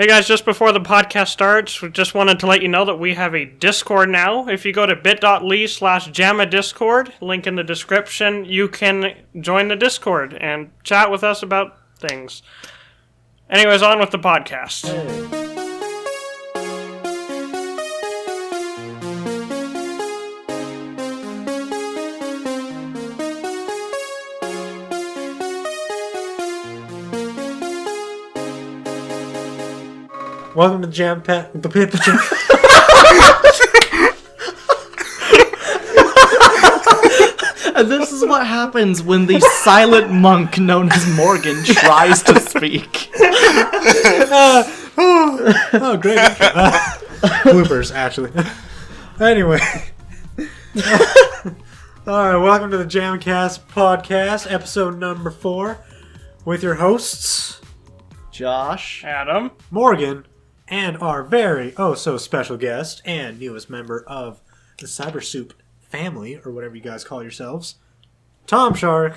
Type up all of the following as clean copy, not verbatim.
Hey guys, just before the podcast starts, we just wanted to let you know that we have a Discord now. If you go to bit.ly/JAMAdiscord, link in the description, you can join the Discord and chat with us about things. Anyways, on with the podcast. Welcome to the Jam Pat. And this is what happens when the silent monk known as Morgan tries to speak. Oh, great. Bloopers, actually. Anyway. Alright, welcome to the JAMAcast podcast, episode number 4, with your hosts, Josh, Adam, Morgan, and our very, so special guest and newest member of the Cyber Soup family, or whatever you guys call yourselves, Tomshark.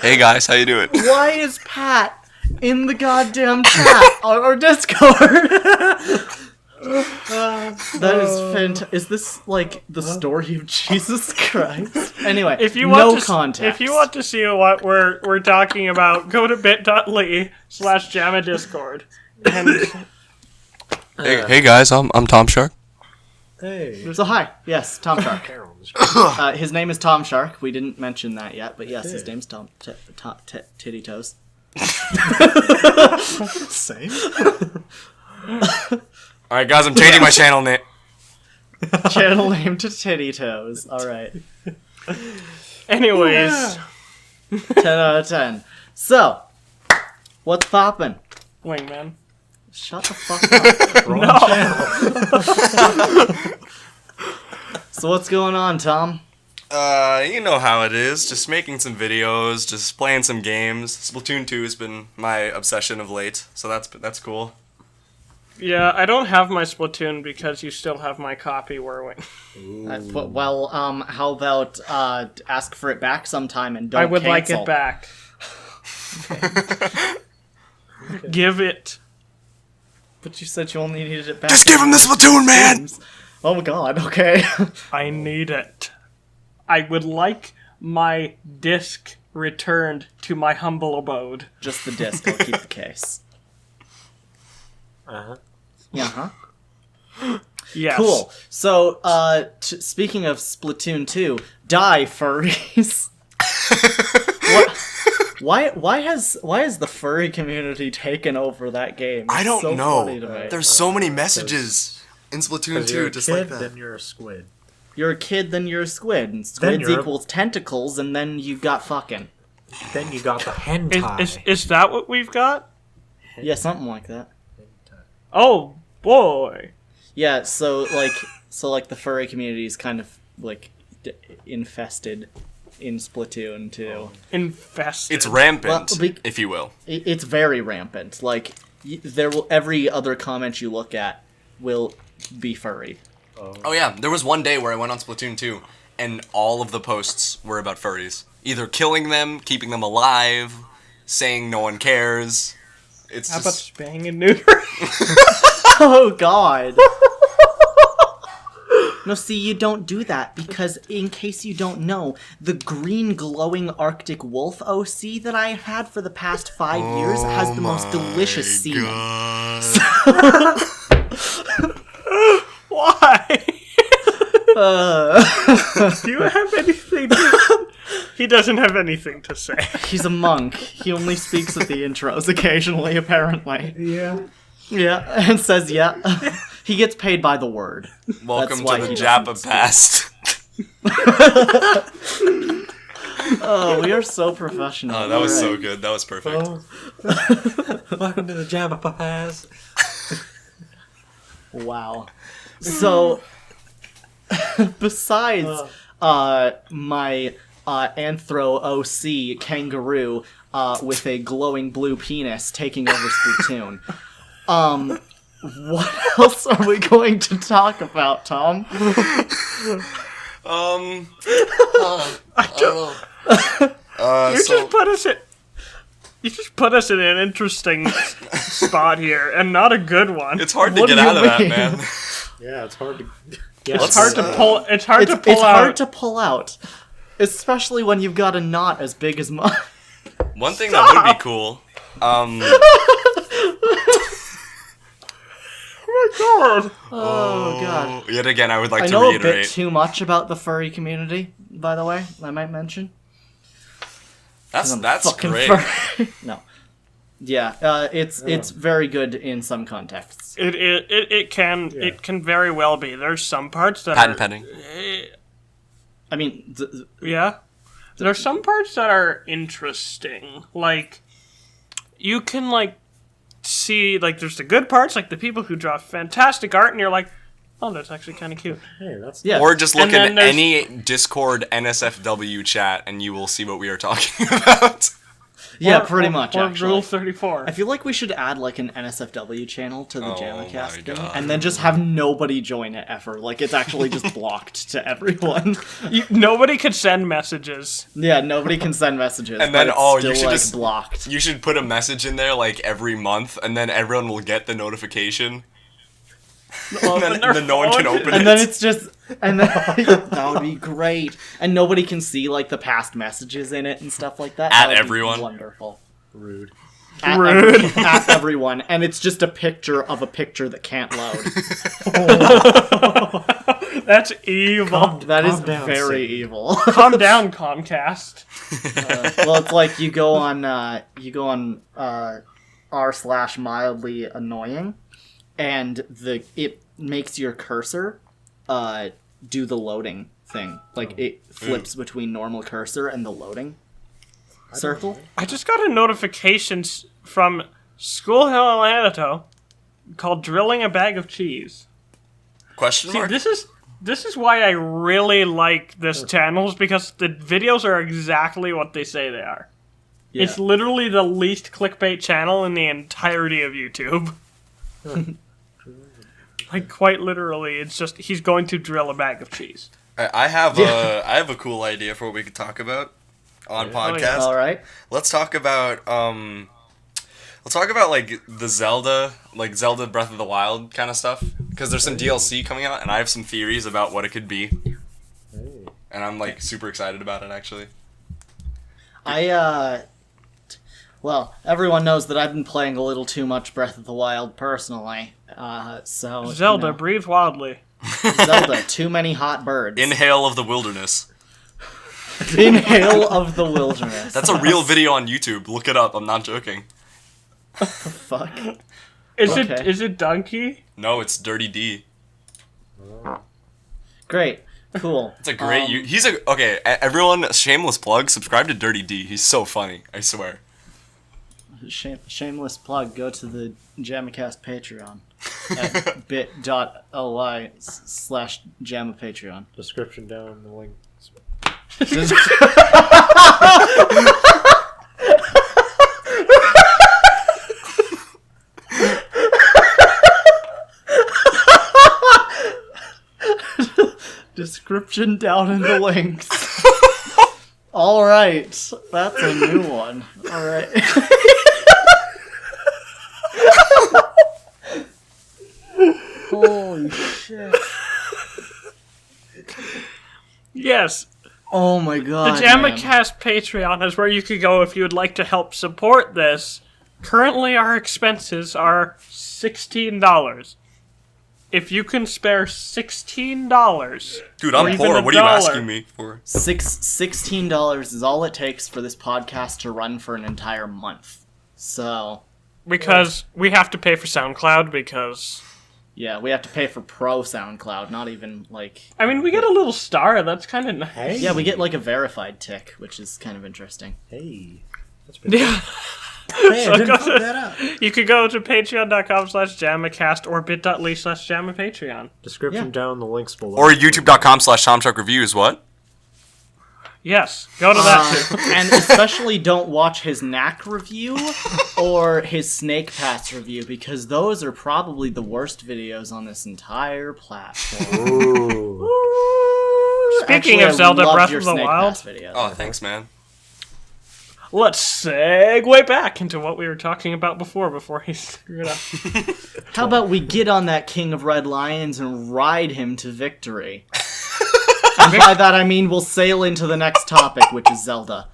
Hey guys, how you doing? why is Pat in the goddamn chat or Discord? That is fantastic. Is this like the story of Jesus Christ? Anyway, if you context. If you want to see what we're talking about, go to bit.ly/JAMAdiscord. And Hey guys, I'm Tomshark. Hey. So hi, yes, Tomshark. His name is Tomshark. We didn't mention that yet, but yes, his name's Tom Titty Toes. Same. Alright guys, I'm changing my channel name. Channel name to Titty Toes. All right. anyways, 10 out of 10. So, what's poppin'? Wingman. Shut the fuck up. Wrong channel. So what's going on, Tom? You know how it is. Just making some videos, just playing some games. Splatoon 2 has been my obsession of late, so that's cool. Yeah, I don't have my Splatoon because you still have my copy, Whirlwind. Well, how about ask for it back sometime and don't I would cancel. like it back. Give it. But you said you only needed it back. Just give him the Splatoon, man! Oh my god, okay. I need it. I would like my disc returned to my humble abode. Just the disc, I'll keep the case. Uh-huh. Yeah, Yes. Cool. So, speaking of Splatoon 2, die, furries. Why has the furry community taken over that game? I don't so know. funny to me. There's so many messages in Splatoon 2 just like that. Then you're a squid. You're a kid, then you're a squid, and squids equals tentacles, and then you got fucking. Then you got the hentai. Is that what we've got? Yeah, something like that. Oh boy. Yeah, so the furry community is kind of like infested in Splatoon 2. Infested. It's rampant, Well, if you will. It's very rampant. Like every other comment you look at will be furry. Oh yeah, there was one day where I went on Splatoon 2, and all of the posts were about furries. Either killing them, keeping them alive, saying no one cares. It's How just... about spaying and neutering? Oh god. No, see, you don't do that, because in case you don't know, the green glowing Arctic wolf OC that I've had for the past 5 years has the most delicious semen. Why? Do you have anything to... He doesn't have anything to say. He's a monk. He only speaks at the intros occasionally, apparently. Yeah. Yeah, and says yeah. He gets paid by the word. Welcome why to the he doesn't JAMAcast. Oh, we are so professional. Oh, that was so Alright. good. That was perfect. Welcome to the JAMAcast. Wow. So, besides my Anthro OC kangaroo with a glowing blue penis taking over Splatoon, what else are we going to talk about, Tom? You just put us in... You just put us in an interesting spot here, and not a good one. It's hard to What get do you out of that, mean? man. Yeah, it's hard to. It's hard to pull. It's hard It's to pull out. hard to pull out, especially when you've got a knot as big as mine. One thing that would be cool. God. Oh god. Yet again, I would like I to know a reiterate. bit too much about the furry community, by the way, I might mention. That's Fucking great. furry. No. Yeah, it's very good in some contexts. It can very well be. There's some parts that Patent are pending. I mean, yeah. There's some parts that are interesting. Like you can see there's the good parts, like the people who draw fantastic art, and you're like, oh, that's actually kind of cute. Hey, that's yeah. Or just look And then in there's- any Discord NSFW chat, and you will see what we are talking about. Yeah, Or- pretty or- much, or actually. Rule 34. I feel like we should add an NSFW channel to the Oh JAMAcast my thing, God. and then just have nobody join it ever. It's actually just blocked to everyone. Nobody could send messages. Yeah, nobody can send messages. And but then, it's you still, should just- blocked. You should put a message in there every month, and then everyone will get the notification. Well, And then no one can open it. And then it's just, and then that would be great. And nobody can see the past messages in it and stuff like that. At That would be everyone? wonderful. rude. At everyone, and it's just a picture of a picture that can't load. That's evil. That is Calm down, very Satan. evil. Calm down, Comcast. Well, it's you go on r/mildly annoying, and it makes your cursor do the loading thing. It flips between normal cursor and the loading circle. I just got a notification from School Hill Atlanta called "Drilling a Bag of Cheese." Question See, mark? this is why I really like this channel, is because the videos are exactly what they say they are. Yeah. It's literally the least clickbait channel in the entirety of YouTube. Quite literally, it's just he's going to drill a bag of cheese. I have a cool idea for what we could talk about on podcast. All right. Let's talk about the Zelda, Zelda Breath of the Wild kind of stuff, because there's some DLC coming out, and I have some theories about what it could be, and I'm super excited about it actually. Well, everyone knows that I've been playing a little too much Breath of the Wild personally. So Zelda, breathe wildly. Zelda, too many hot birds. Inhale of the Wilderness. Inhale of the Wilderness. That's a real video on YouTube. Look it up. I'm not joking. Fuck. Okay. Is it Donkey? No, it's Dirty D. Great. Cool. It's a great. Everyone, shameless plug. Subscribe to Dirty D. He's so funny. I swear. Shameless plug. Go to the JAMAcast Patreon at bit.ly/JAMAPatreon. Description down in the link. Description down in the links. All right, that's a new one. All right. Holy shit. Yes. Oh my The god. man. JAMAcast Patreon is where you could go if you would like to help support this. Currently, our expenses are $16. If you can spare $16, Dude, Or I'm even poor. a What are you dollar. asking me for? $16 is all it takes for this podcast to run for an entire month. So, because we have to pay for SoundCloud, because yeah, we have to pay for pro SoundCloud, not even I mean, we get a little star. That's kind of nice. Hey. yeah, we get a verified tick, which is kind of interesting. Hey. That's pretty Yeah. Hey, So I didn't go fuck that up. You could go to patreon.com/JAMAcast or bit.ly/JAMAPatreon. Description Yeah. down in the links below. Or youtube.com/Tomshark Reviews. What? Yes, go to that too. And especially don't watch his knack review or his snake pass review, because those are probably the worst videos on this entire platform. Ooh. Speaking Actually, of I Zelda loved Breath your of the snake Wild, pass videos. Oh, thanks, man. let's segue back into what we were talking about before he screwed up. How about we get on that King of Red Lions and ride him to victory? And by that I mean we'll sail into the next topic, which is Zelda.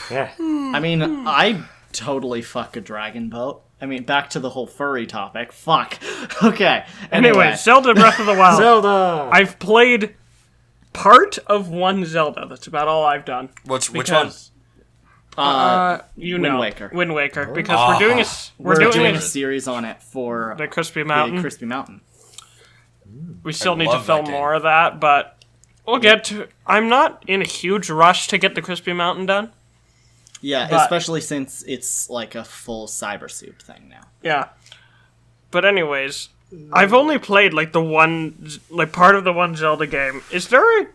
Yeah. I mean, I totally fuck a dragon boat. I mean, back to the whole furry topic. Fuck. Okay. Anyway, Zelda Breath of the Wild. Zelda! I've played part of one Zelda. That's about all I've done. Which one? Because, Wind Waker. Wind Waker. Because we're doing a series on it for the Crispy Mountain. the Crispy Mountain. We still I need to love film that more of that, but we'll get to... I'm not in a huge rush to get the Crispy Mountain done. Yeah, But- especially since it's like a full cyber soup thing now. Yeah. But anyways, I've only played like the one, like part of the one Zelda game. Is there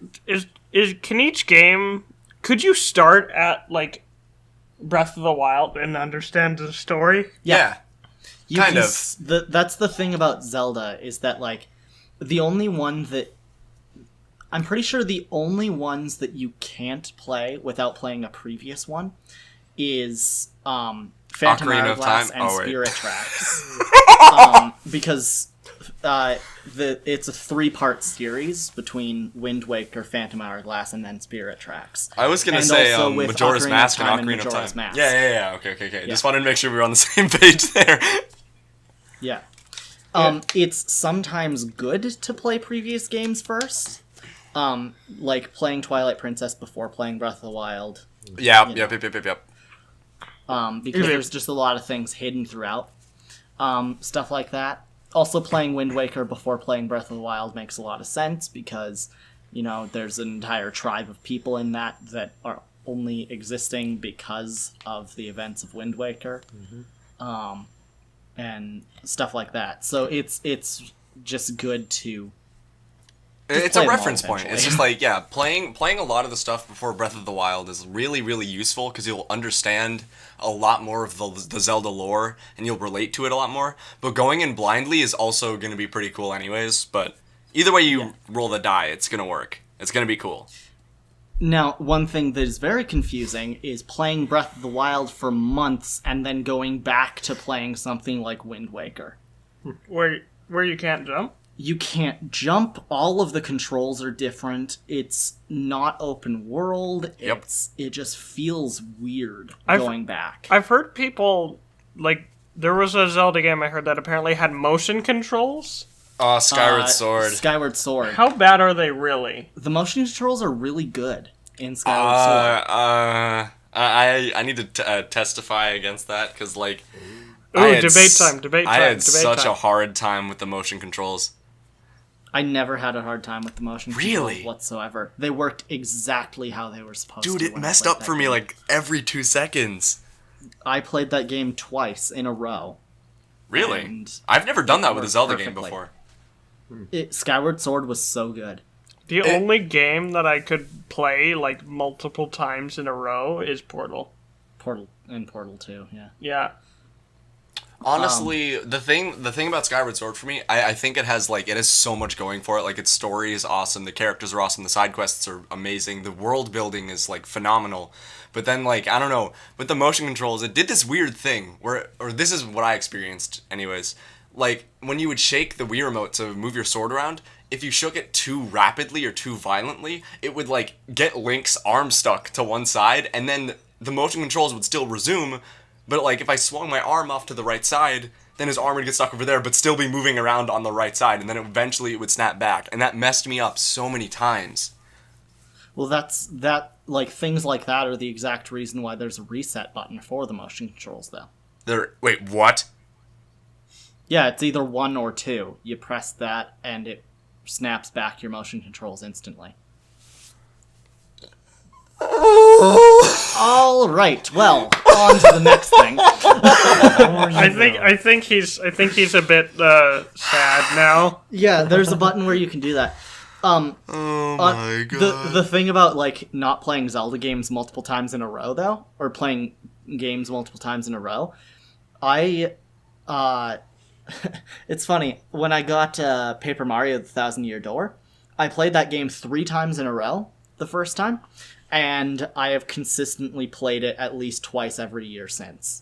can each game, could you start at like Breath of the Wild and understand the story? Yeah. You Kind can of. That's the thing about Zelda, is that like the only one that I'm pretty sure the only ones that you can't play without playing a previous one is Phantom Ocarina of Hourglass Time? and Oh, wait. Spirit Tracks. Because it's a 3-part series between Wind Waker, Phantom Hourglass, and then Spirit Tracks. I was going to And say also with Majora's Ocarina of Mask and Time and Ocarina of Majora's Time. Mask. Yeah. Okay. Just wanted to make sure we were on the same page there. Yeah. It's sometimes good to play previous games first. Like playing Twilight Princess before playing Breath of the Wild. Yep. Because there's just a lot of things hidden throughout. Stuff like that. Also, playing Wind Waker before playing Breath of the Wild makes a lot of sense because, you know, there's an entire tribe of people in that are only existing because of the events of Wind Waker. And stuff like that. So it's just good to... It's play a them all reference point. It's eventually. just like, yeah, playing a lot of the stuff before Breath of the Wild is really, really useful because you'll understand a lot more of the Zelda lore and you'll relate to it a lot more. But going in blindly is also going to be pretty cool anyways. But either way you roll the die, it's going to work. It's going to be cool. Now, one thing that is very confusing is playing Breath of the Wild for months and then going back to playing something like Wind Waker. Where you can't jump? You can't jump. All of the controls are different. It's not open world. Yep. It just feels weird I've- going back. I've heard people, like, there was a Zelda game I heard that apparently had motion controls. Oh, Skyward Sword. Skyward Sword. How bad are they really? The motion controls are really good in Skyward Sword. I need to testify against that because, like... Ooh, debate time. I had such a hard time with the motion controls. I never had a hard time with the motion Really? controls whatsoever. They worked exactly how they were supposed to. Dude, it when I messed played up that for me game. like every 2 seconds. I played that game twice in a row. Really? And I've never done that with a worked Zelda game perfectly. before. Skyward Sword was so good. The only game that I could play, like, multiple times in a row is Portal. Portal 2, yeah. Yeah. Honestly, the thing about Skyward Sword for me, I think it has so much going for it. Like, its story is awesome, the characters are awesome, the side quests are amazing, the world building is phenomenal. But then I don't know, with the motion controls, it did this weird thing or this is what I experienced anyways. Like, when you would shake the Wii remote to move your sword around, if you shook it too rapidly or too violently, it would get Link's arm stuck to one side, and then the motion controls would still resume. But if I swung my arm off to the right side, then his arm would get stuck over there, but still be moving around on the right side, and then eventually it would snap back, and that messed me up so many times. Well, things like that are the exact reason why there's a reset button for the motion controls, though. Wait, what? Yeah, it's either 1 or 2. You press that, and it snaps back your motion controls instantly. All right. Well, on to the next thing. I think he's a bit sad now. Yeah, there's a button where you can do that. Oh my god. The thing about not playing Zelda games multiple times in a row though, or playing games multiple times in a row, it's funny, when I got Paper Mario: The Thousand Year Door, I played that game 3 times in a row the first time, and I have consistently played it at least twice every year since.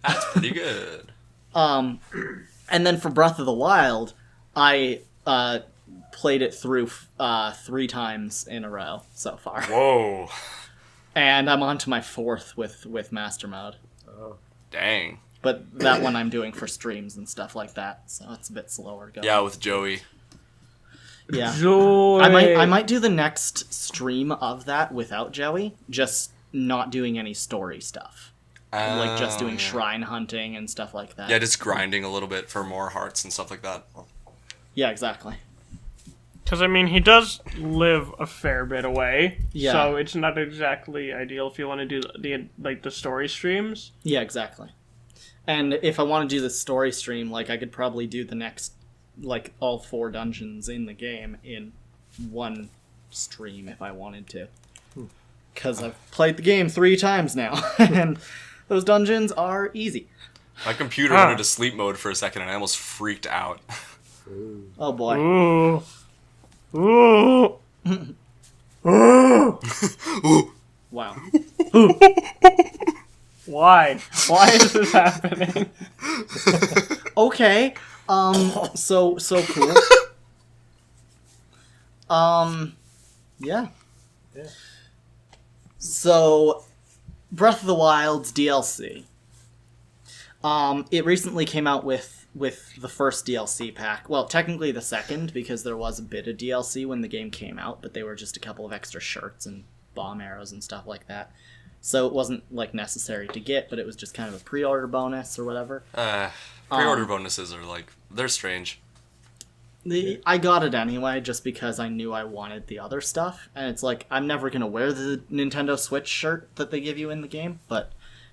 That's pretty good. And then for Breath of the Wild, I played it through 3 times in a row so far. Whoa. And I'm on to my 4th with Master Mode. Dang. But that one I'm doing for streams and stuff like that, so it's a bit slower going. Yeah, with Joey. Yeah. Joy. I might do the next stream of that without Joey, just not doing any story stuff. Like just doing shrine hunting and stuff like that. Yeah, just grinding a little bit for more hearts and stuff like that. Yeah, exactly. Because, I mean, he does live a fair bit away, Yeah. so it's not exactly ideal if you want to do the story streams. Yeah, exactly. And if I want to do the story stream, like, I could probably do the next, like, all 4 dungeons in the game in one stream if I wanted to. Because I've played the game 3 times now, and those dungeons are easy. My computer went into sleep mode for a second and I almost freaked out. Oh boy. Ooh. Ooh. Wow. Why? Why is this happening? Okay. So cool. Yeah. So, Breath of the Wild's DLC. It recently came out with the first DLC pack. Well, technically the second, because there was a bit of DLC when the game came out, but they were just a couple of extra shirts and bomb arrows and stuff like that. So it wasn't, like, necessary to get, but it was just kind of a pre-order bonus or whatever. Pre-order bonuses are, like, they're strange. I got it anyway, just because I knew I wanted the other stuff. And it's like, I'm never going to wear the Nintendo Switch shirt that they give you in the game, but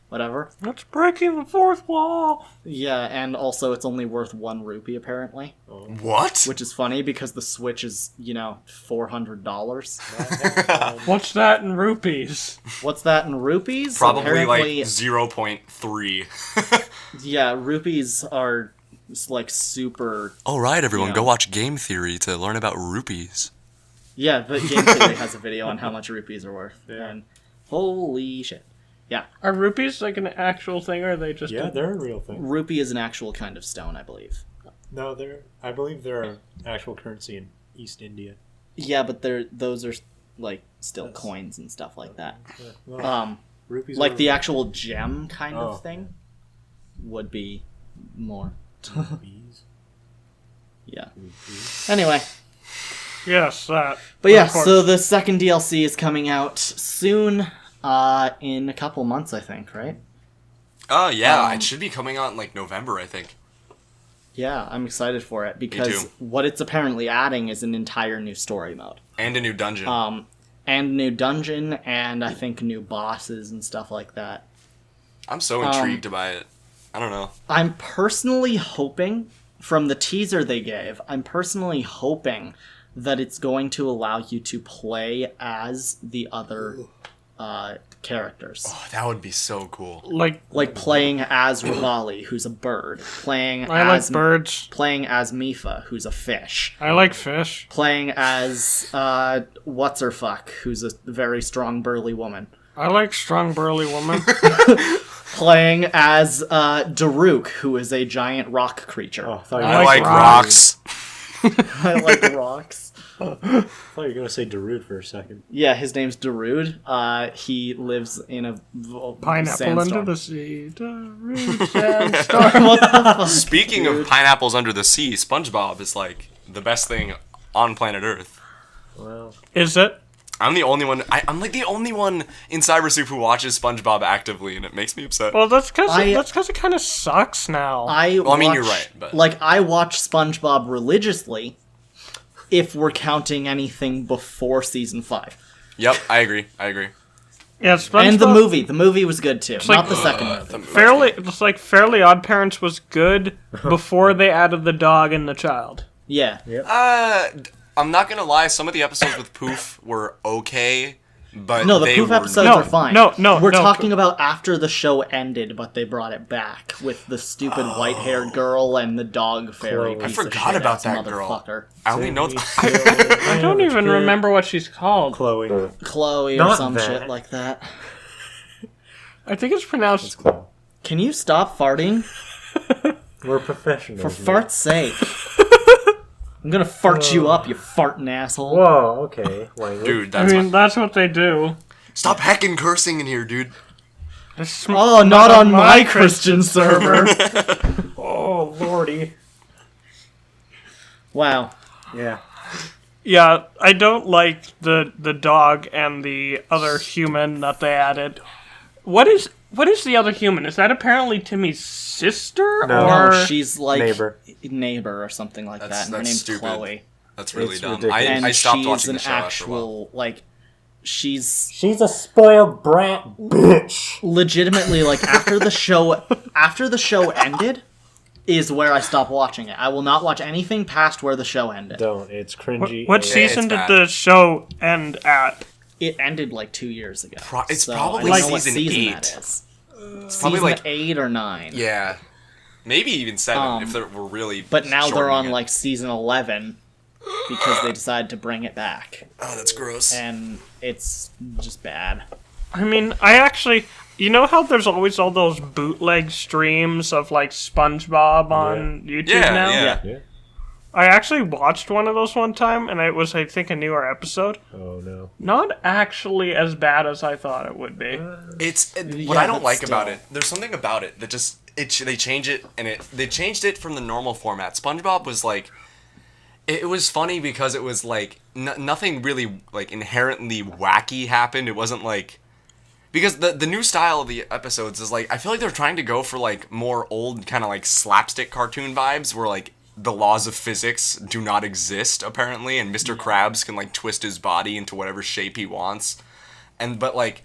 whatever. That's breaking the 4th wall. Yeah, and also it's only worth 1 rupee, apparently. What? Which is funny, because the Switch is, $400. What's that in rupees? What's that in rupees? Probably, Apparently, like, 0.3. yeah, rupees are, like, super... Alright, everyone, Yeah. go watch Game Theory to learn about rupees. Yeah, the Game Theory has a video on how much rupees are worth. Yeah. And holy shit. Yeah. Are rupees like an actual thing, or are they just... they're a real thing. Rupee is an actual kind of stone, I believe. No, I believe they're an actual currency in East India. Yeah, but those are, like, still coins and stuff like that. Well, rupees Like are- the actual gem kind Oh. of thing would be more. Bees. Yeah. Anyway. Yes, that. But yeah, Of course. so the second DLC is coming out soon, in a couple months, I think, right? Oh, yeah, it should be coming out in, like, November, I think. Yeah, I'm excited for it, because too. what it's apparently adding is an entire new story mode. And a new dungeon. And new dungeon, and I think new bosses and stuff like that. I'm so intrigued by it. I don't know. I'm personally hoping, from the teaser they gave, I'm personally hoping that it's going to allow you to play as the other characters. Oh, that would be so cool. Like, Like playing as Rivali, who's a bird. Playing I like as birds. Playing as Mifa, who's a fish. I like fish. Playing as What's-Her-Fuck, who's a very strong burly woman. I like strong burly woman. Playing as Daruk, who is a giant rock creature. Oh, I thought you I I like like rocks. rocks. I like rocks. thought you were going to say Darude for a second. Yeah, his name's Darude. He lives in a Pineapple sandstorm. under the sea. Sandstorm. What the fuck? Speaking of pineapples under the sea, SpongeBob is, like, the best thing on planet Earth. Well, Is it? I'm the only one. I'm like the only one in Cyber Soup who watches SpongeBob actively, and it makes me upset. Well, that's because I- it kind of sucks now. I mean, you're watch- right, but- like I watch SpongeBob religiously, if we're counting anything before season 5. Yep, I agree. Yeah, SpongeBob. And the movie was good too. Not the second movie. Fairly Odd Parents was good before they added the dog and the child. Yeah. I'm not gonna lie. Some of the episodes with Poof were okay, but No, the they poof were episodes No, are fine. no, We're no. talking about after the show ended, but they brought it back with the stupid white-haired girl and the dog fairy. Chloe. Piece I of forgot shit about ass that girl. motherfucker. I only know. I don't even remember what she's called. Chloe. Chloe or Not some that. shit like that. I think it's pronounced. Can you stop farting? We're professionals. For man. fart's sake. I'm gonna fart you up, you farting asshole. Whoa, okay. Language. Dude, I that's mean, that's what they do. stop heckin' cursing in here, dude. It's Oh, not on my Christian server. Oh, lordy. Wow. Yeah. Yeah, I don't like the dog and the other human that they added. What is the other human? Is that apparently Timmy's sister? No. Or No, she's like Neighbor. or something like That's- that. And her that's name's stupid. Chloe. That's really It's dumb. ridiculous. And I stopped she's watching an the show after a while. actual like she's She's a spoiled brat bitch. legitimately like after the show ended is where I stopped watching it. I will not watch anything past where the show ended. Don't. It's cringy. what and- season it's did bad. the show end at? It ended like 2 years ago. It's so probably I don't know what season season 8. that is. It's probably Season like 8 or 9. yeah, maybe even 7 if we're really. But now they're shortening on it. like season 11 because they decided to bring it back. Oh, that's gross. And it's just bad. I mean, I actually... You know how there's always all those bootleg streams of, like, SpongeBob on YouTube Yeah, now? yeah. Yeah. I actually watched one of those one time, and it was, I think, a newer episode. Oh, no. Not actually as bad as I thought it would be. What I don't but like about still. it. There's something about it that just they change it and they changed it from the normal format. SpongeBob was like, it was funny because it was like nothing really like inherently wacky happened. It wasn't like because the new style of the episodes is like I feel like they're trying to go for like more old kind of like slapstick cartoon vibes where like the laws of physics do not exist apparently and Mr. Krabs can like twist his body into whatever shape he wants. But like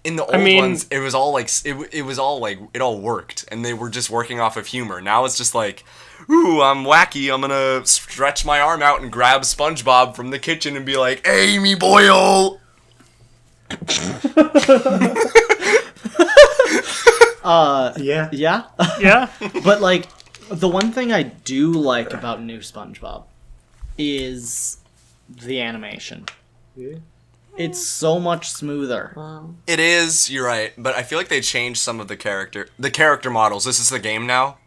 in the old ones, it was all like it was all like it all worked, and they were just working off of humor. Now it's just like, ooh, I'm wacky. I'm gonna stretch my arm out and grab SpongeBob from the kitchen and be like, Amy Boyle. Yeah. Yeah? Yeah? But like the one thing I do like about new SpongeBob is the animation. Yeah. It's so much smoother. It is. You're right, but I feel like they changed some of the character models. This is the game now.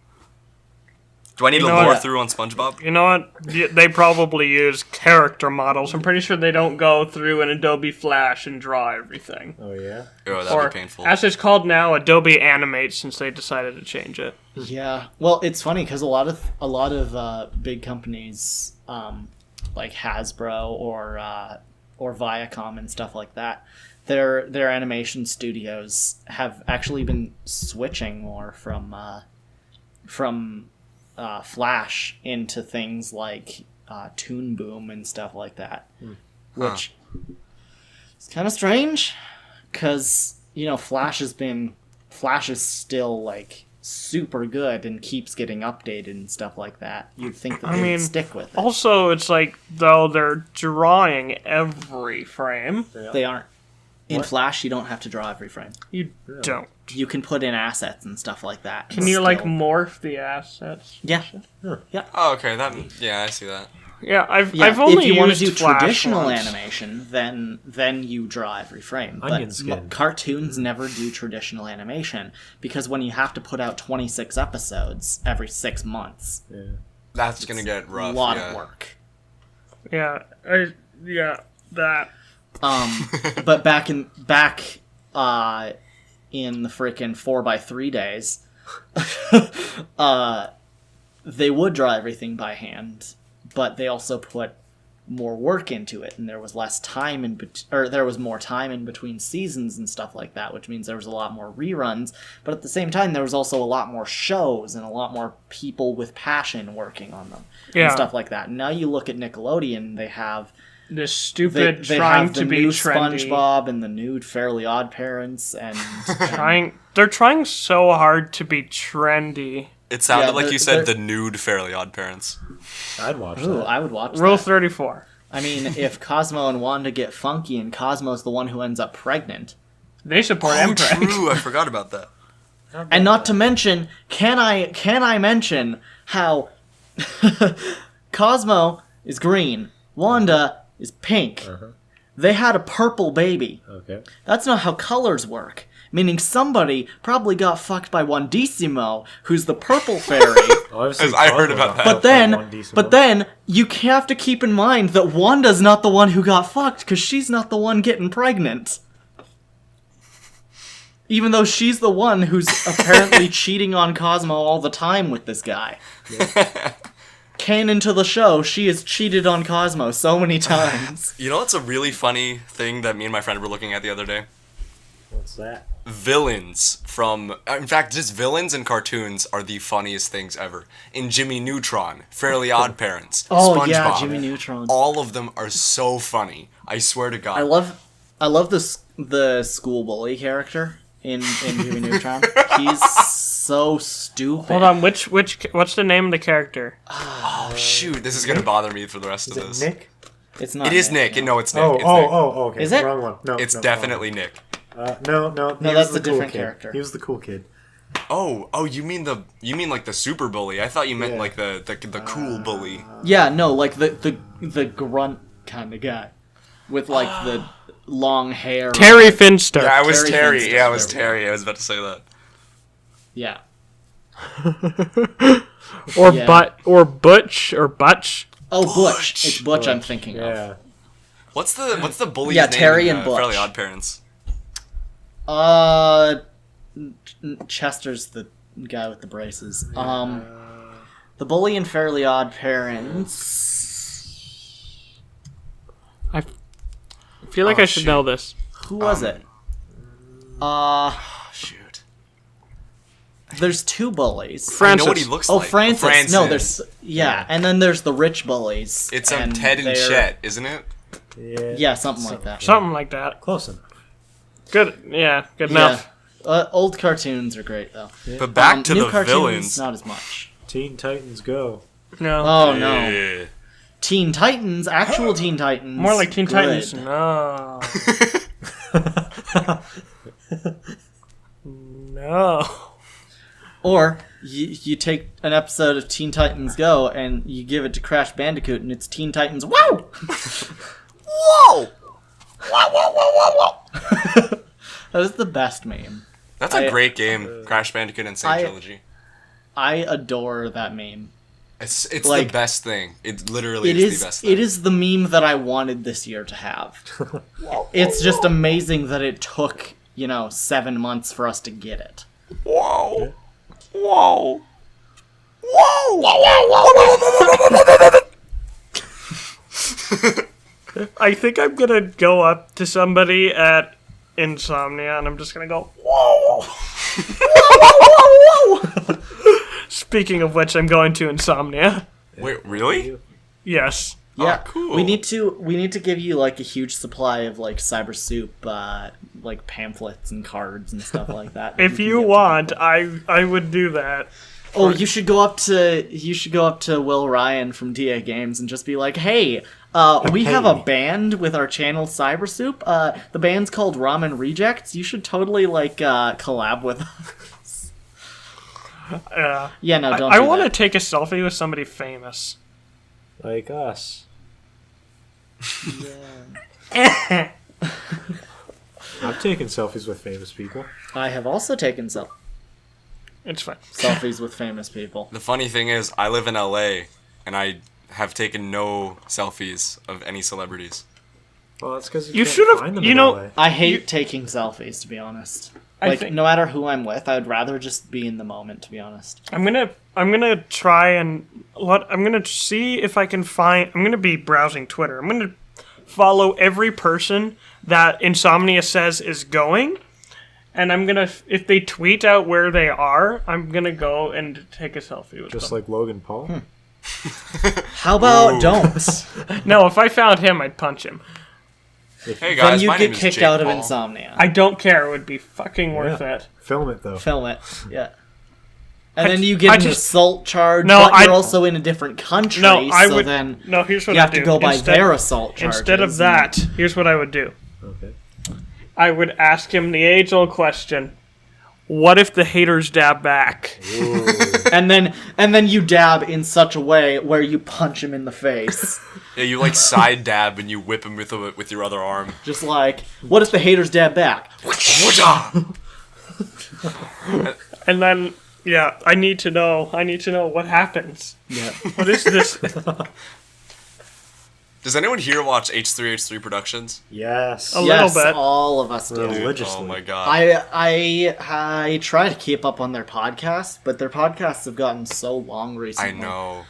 Do I need to know lore what? through on SpongeBob? You know what? They probably use character models. I'm pretty sure they don't go through an Adobe Flash and draw everything. Oh, yeah? Oh, that'd Or, be painful. as it's called now, Adobe Animate, since they decided to change it. Yeah. Well, it's funny because a lot of big companies like Hasbro or Viacom and stuff like that, their animation studios have actually been switching more from Flash into things like Toon Boom and stuff like that, which is kind of strange because Flash is still like super good and keeps getting updated and stuff like that. You'd think that they'd stick with it. Also, it's like, though, they're drawing every frame. They aren't. In Flash, you don't have to draw every frame. You don't. You can put in assets and stuff like that. Can you, like, morph the assets? Yeah. Oh, okay. I see that. Yeah, I've Yeah, only if you want to used do Flash traditional once. animation, then you draw every frame. Onion But skin. cartoons never do traditional animation because when you have to put out 26 episodes every 6 months, Yeah. That's gonna get rough. a lot yeah. of work. Yeah, that. But back in the frickin' 4x3 days, they would draw everything by hand, but they also put more work into it, and there was less time there was more time in between seasons and stuff like that, which means there was a lot more reruns. But at the same time, there was also a lot more shows and a lot more people with passion working on them and stuff like that. Now you look at Nickelodeon; they have This stupid they trying have the to be new trendy. SpongeBob and the new Fairly Odd Parents, and They're trying so hard to be trendy. It sounded Yeah, like they're- you said they're- the nude Fairly Odd Parents. I'd watch ooh, that. I would watch Rule that. 34. I mean, if Cosmo and Wanda get funky and Cosmo's the one who ends up pregnant. They support Oh, Emperor. true. I forgot about that. And not to mention, can I mention how Cosmo is green, Wanda is pink. They had a purple baby. Okay. That's not how colors work. Meaning somebody probably got fucked by Wandissimo, who's the purple fairy. I heard about that. But then you have to keep in mind that Wanda's not the one who got fucked because she's not the one getting pregnant. Even though she's the one who's apparently cheating on Cosmo all the time with this guy. Yeah. Canon to the show, she has cheated on Cosmo so many times. You know what's a really funny thing that me and my friend were looking at the other day? What's that? Villains from... In fact, just villains in cartoons are the funniest things ever. In Jimmy Neutron, Fairly Odd Parents, Oh SpongeBob. yeah, Jimmy Neutron. All of them are so funny. I swear to God. I love the school bully character in Jimmy Neutron. He's so stupid. Hold on, what's the name of the character? Oh, shoot. This is going to bother me for the rest of Is this. it Nick? It's not. It is Nick. No, it's Nick. It's Nick. Okay. Is it? Wrong one. No, It's no, definitely Nick. No, that's the a cool different kid. character. He was the cool kid. Oh, you mean like the super bully? I thought you meant like the cool bully. Yeah, no, like the grunt kind of guy with like the long hair. Terry Finster. Yeah, I was Terry Terry. Finster. Yeah, I was Terry. I was about to say that. Yeah. Or Yeah. or Butch or Butch. Oh, Butch. Butch. It's Butch I'm thinking of. Yeah. What's the bully's Yeah, name Terry in and Butch. Fairly Odd Parents? Chester's the guy with the braces. The bully in Fairly Odd Parents. I feel like I should shoot. know this. Who was it? Oh, shoot. There's two bullies. I know what he Francis. looks Oh, like. Francis. No, there's and then there's the rich bullies. It's and Ted and they're- Chet, isn't it? Yeah, something like that. Something like that. Close enough. Good. Yeah, good enough. Old cartoons are great though. But back to New the cartoons, villains. not as much. Teen Titans Go. No. Oh no, Yeah. Teen Titans, actual Teen Titans. More like Teen good. Titans. No. No. Or you take an episode of Teen Titans Go and you give it to Crash Bandicoot and it's Teen Titans. Wow! Whoa! That is the best meme. That's a great game, Crash Bandicoot Insane Trilogy. I adore that meme. It's like, the best thing. It literally It is is the best thing. it is the meme that I wanted this year to have. It's just amazing that it took, 7 months for us to get it. Whoa! Whoa! Whoa! I think I'm gonna go up to somebody at Insomnia and I'm just gonna go, whoa! Speaking of which, I'm going to Insomnia. Wait, really? Yes. Yeah, Oh, cool. We need to give you like a huge supply of like Cyber Soup, like pamphlets and cards and stuff like that. If we can you get to want, people. I would do that. Oh, you should go up to Will Ryan from DA Games and just be like, "Hey, we have a band with our channel Cyber Soup. The band's called Ramen Rejects. You should totally like collab with us." Yeah, no, don't. I do want to that. take a selfie with somebody famous. Like us. Yeah. I've taken selfies with famous people. I have also taken It's fine. selfies with famous people. The funny thing is, I live in LA, and I have taken no selfies of any celebrities. Well, that's because You can't should've- find them you in know- LA. I hate taking selfies, to be honest. I Like, think- no matter who I'm with, I would rather just be in the moment, to be honest. I'm gonna try and I'm gonna see if I can find. I'm gonna be browsing Twitter. I'm gonna follow every person that Insomnia says is going, and I'm gonna, if they tweet out where they are, I'm gonna go and take a selfie with Just them. like Logan Paul. How about don't? No, if I found him, I'd punch him. Hey Then guys, you my name get is kicked Jake out of Paul. Insomnia. I don't care. It would be fucking worth Yeah. it. Film it though. Film it. Yeah. And then you get an assault charge, but you're also in a different country, then here's what you have to go by their assault charges. Instead of that, here's what I would do. Okay. I would ask him the age-old question, what if the haters dab back? and then you dab in such a way where you punch him in the face. Yeah, you like side dab and you whip him with your other arm. Just like, what if the haters dab back? And then, yeah, I need to know what happens. Yeah. What is this? Does anyone here watch H3H3 Productions? Yes. A little bit. All of us do. Religiously. Oh my god. I try to keep up on their podcasts, but their podcasts have gotten so long recently. I know.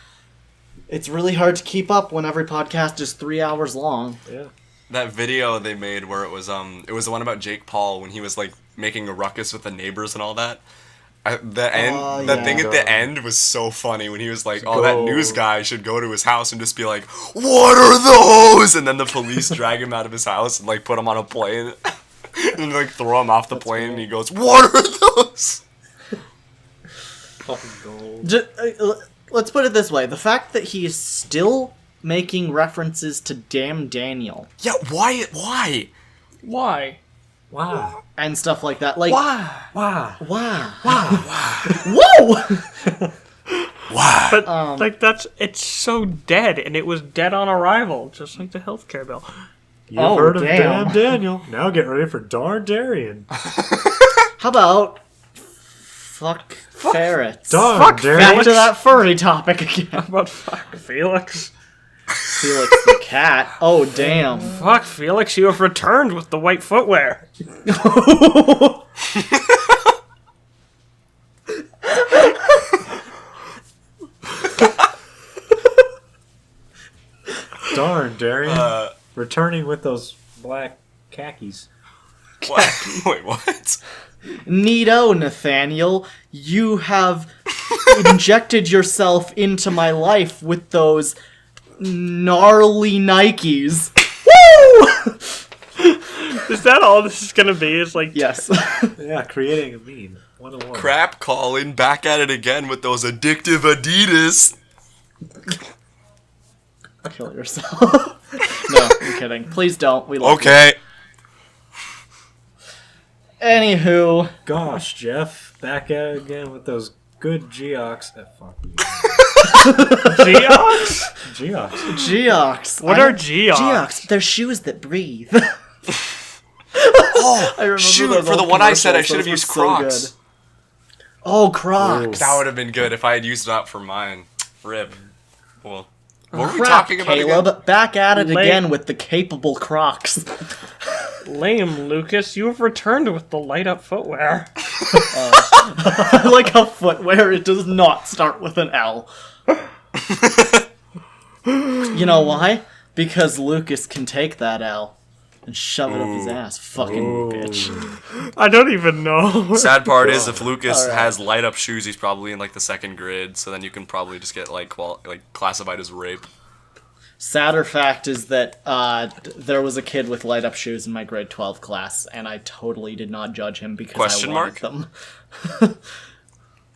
It's really hard to keep up when every podcast is 3 hours long. Yeah. That video they made where it was the one about Jake Paul when he was like making a ruckus with the neighbors and all that. The thing at the end was so funny when he was like, "Oh, that news guy should go to his house and just be like, what are those?" And then the police drag him out of his house and like put him on a plane and like throw him off the plane. And he goes, "What are those?" Fucking gold. Let's put it this way: the fact that he is still making references to Damn Daniel, Yeah, why? Why? Wow. and stuff like that, like Why? Wow. wow, whoa. But it's so dead, and it was dead on arrival, just like the healthcare bill. You've heard of damn. Damn Daniel. Now get ready for Darn Darian. How about fuck ferrets? Darn Fuck Darian. Back to that furry topic again. How about fuck Felix? Felix the cat. Oh damn. Fuck Felix, you have returned with the white footwear. Darn Darian. Returning with those black khakis. What? Wait, what? Neato, Nathaniel. You have injected yourself into my life with those gnarly Nikes. Woo! Is that all this is gonna be? Is like Yes. Yeah, creating a meme. 101. Crap calling, back at it again with those addictive Adidas. Kill yourself. No, I'm kidding. Please don't. We love Okay. you. Anywho. Gosh, Jeff. Back at it again with those good Geox. Fuck you. Geox? Geox. Geox. What are Geox? Geox. They're shoes that breathe. Oh, I remember shoot, those for the old one I said I commercials. should have Those used were so Crocs. good. Oh, Crocs. That would have been good if I had used that for mine. Rip. Well, what were we Crap, talking about Caleb. again? Back at it Late. again with the capable Crocs. Lame, Lucas. You have returned with the light up footwear. I like how footwear, it does not start with an L. You know why? Because Lucas can take that L and shove it up his ass. Fucking bitch. I don't even know. Sad part is if Lucas Alright. has light up shoes, he's probably in like the second grid, so then you can probably just get like classified as rape. Sadder fact is that there was a kid with light up shoes in my grade 12 class, and I totally did not judge him because Question I mark? wanted them.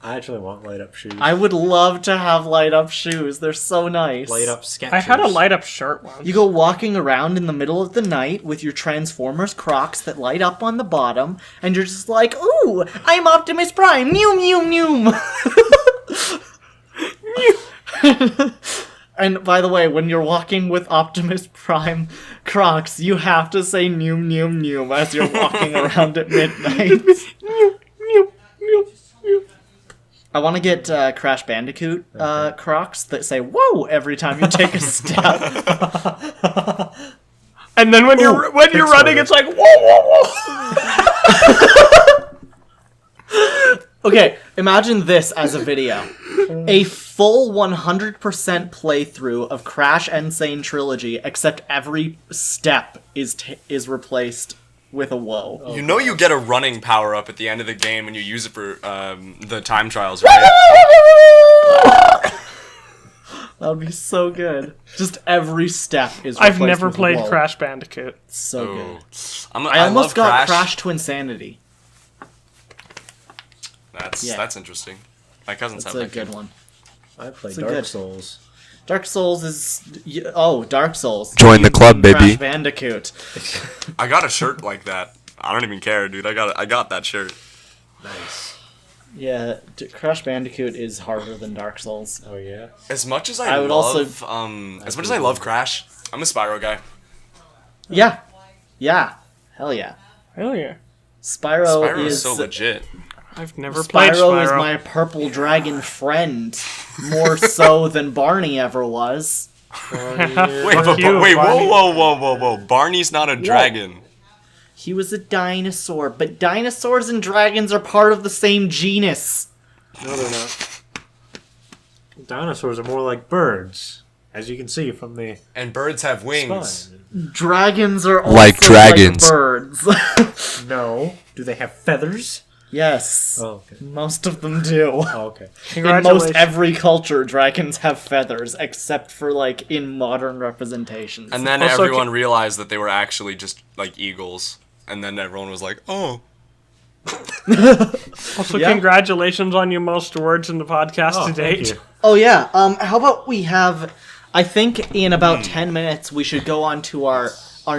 I actually want light up shoes. I would love to have light up shoes. They're so nice. light up Skechers. I had a light up shirt once. You go walking around in the middle of the night with your Transformers Crocs that light up on the bottom, and you're just like, ooh, I'm Optimus Prime. Mew, mew, mew. And by the way, when you're walking with Optimus Prime Crocs, you have to say "neum neum neum" as you're walking around at midnight. I want to get Crash Bandicoot Crocs that say "whoa" every time you take a step. And then when you're running, it's like whoa, whoa, whoa. Okay, imagine this as a video. A full 100% playthrough of Crash Insane Trilogy, except every step is replaced with a whoa. You know you get a running power up at the end of the game when you use it for the time trials, right? That would be so good. Just every step is replaced I've never with a played whoa. Crash Bandicoot. So Ooh. good. I I almost love got Crash to Insanity. That's interesting. My cousins That's have a that good game. one. I play It's a Dark good- Souls. Dark Souls is... Dark Souls. Join the club, Crash baby. Bandicoot. I got a shirt like that. I don't even care, dude. I got that shirt. Nice. Yeah, Crash Bandicoot is harder than Dark Souls. Oh yeah. As much as I I would love, as much as I love Crash, I'm a Spyro guy. Yeah. Yeah. Hell yeah. Hell yeah. Spyro is so legit. I've never played Spyro is Spyro. my purple dragon friend, more so than Barney ever was. Wait, Fuck you, wait, Barney. whoa! Barney's not a dragon. He was a dinosaur, but dinosaurs and dragons are part of the same genus. No, they're not. Dinosaurs are more like birds, as you can see from the And birds have wings. spine. Dragons are also Like dragons. like birds. No. Do they have feathers? Yes. Oh, okay. Most of them do. Oh, okay. In most Congratulations. every culture, dragons have feathers, except for, like, in modern representations. And then Also, everyone realized that they were actually just like eagles. And then everyone was like, oh. Also, Yeah. congratulations on your most words in the podcast Oh, to thank date. you. Oh yeah. How about we have? I think in about 10 minutes we should go on to our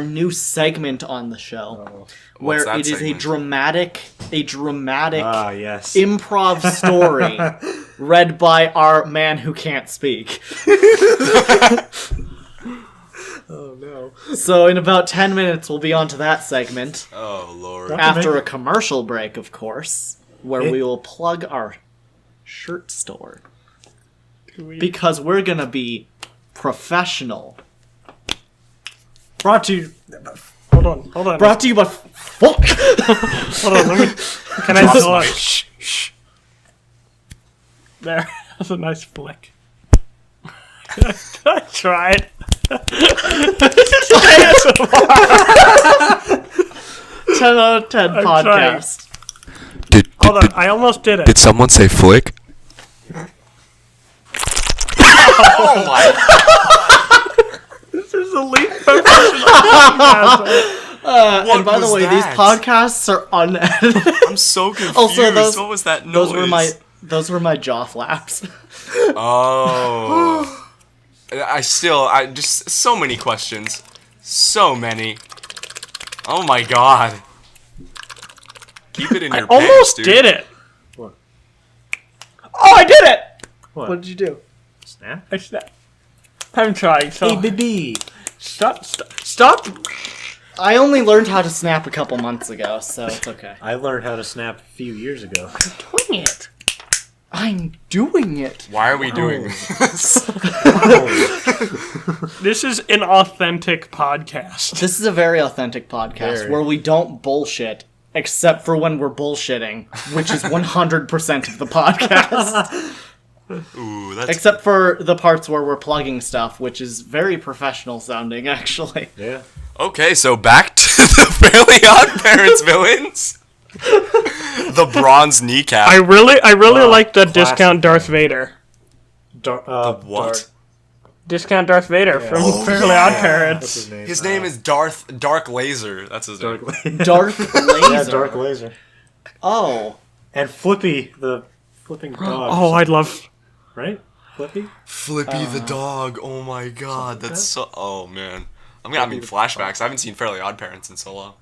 new segment on the show, where What's that it is segment? a dramatic Ah, yes. improv story read by our man who can't speak. Oh no. So in about 10 minutes we'll be on to that segment Oh lord. after a commercial break, of course, where It- we will plug our shirt store We- because we're gonna be professional. Brought to you. Hold on. Brought to you by fuck. Hold on, let me. Can I hold on. Shh. There. That's a nice flick. I tried. 10 out of 10 I'm podcast. Hold on, I almost did it. Did someone say flick? Oh my! This is a leap professional podcast. And by the was way, that? these podcasts are unedited. I'm so confused. Also, those- what was that noise? those were my jaw flaps. Oh. I just so many questions. So many. Oh my god. Keep it in I your pants, almost dude. did it. What? Oh, I did it! What? What did you do? Snap? I snapped. I'm trying. So Hey, baby. stop. I only learned how to snap a couple months ago, so it's okay. I learned how to snap a few years ago. Doing it. I'm doing it. Why are we doing this? This is an authentic podcast. This is a very authentic podcast Very. where we don't bullshit, except for when we're bullshitting, which is 100% of the podcast. Ooh, that's Except for the parts where we're plugging stuff, which is very professional sounding, actually. Yeah. okay. So back to the Fairly Odd Parents villains. The bronze kneecap. I really like the classic. discount Darth Vader. what? Discount Darth Vader from Oh, Fairly yeah. Odd What's Parents. his name? His name is Dark Laser. That's his name. Dark Laser. Dark Laser. Yeah, Dark Laser. Oh. And Flippy, the flipping dog. Oh, I love. Right? Flippy? Flippy the dog. Oh my god, that's so. Oh man, I'm having flashbacks. I haven't seen Fairly Odd Parents in so long.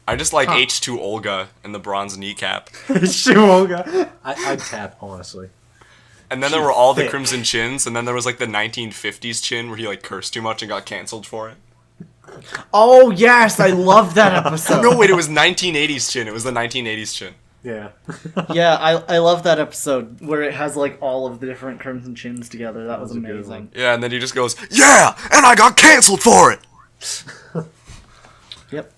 I just like H2 Olga and the bronze kneecap. Shimonga. I'd tap, honestly. And then there were all the thick. Crimson Chins, and then there was like the 1950s chin where he like cursed too much and got canceled for it. Oh, yes, I love that episode. No, wait, it was 1980s chin. It was the 1980s chin. Yeah. Yeah, I love that episode where it has like all of the different Crimson Chins together. That was was a good amazing. one. Yeah, and then he just goes, "Yeah, and I got canceled for it." Yep.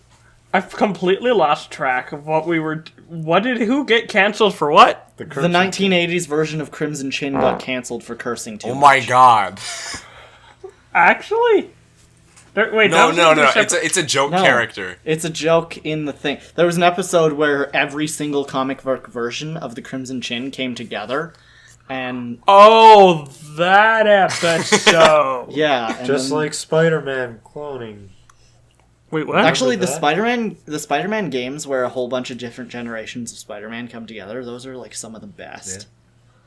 I've completely lost track of what we were. Who get canceled for what? The 1980s version of Crimson Chin got canceled for cursing too Oh my god. Actually, wait. No, that was no, in the no. separate- It's a joke No. character. It's a joke in the thing. There was an episode where every single comic book version of the Crimson Chin came together, and Oh, that episode. yeah, and Just then- like Spider-Man cloning. Wait, what? Actually, the that. Spider-Man games where a whole bunch of different generations of Spider-Man come together, those are like some of the best.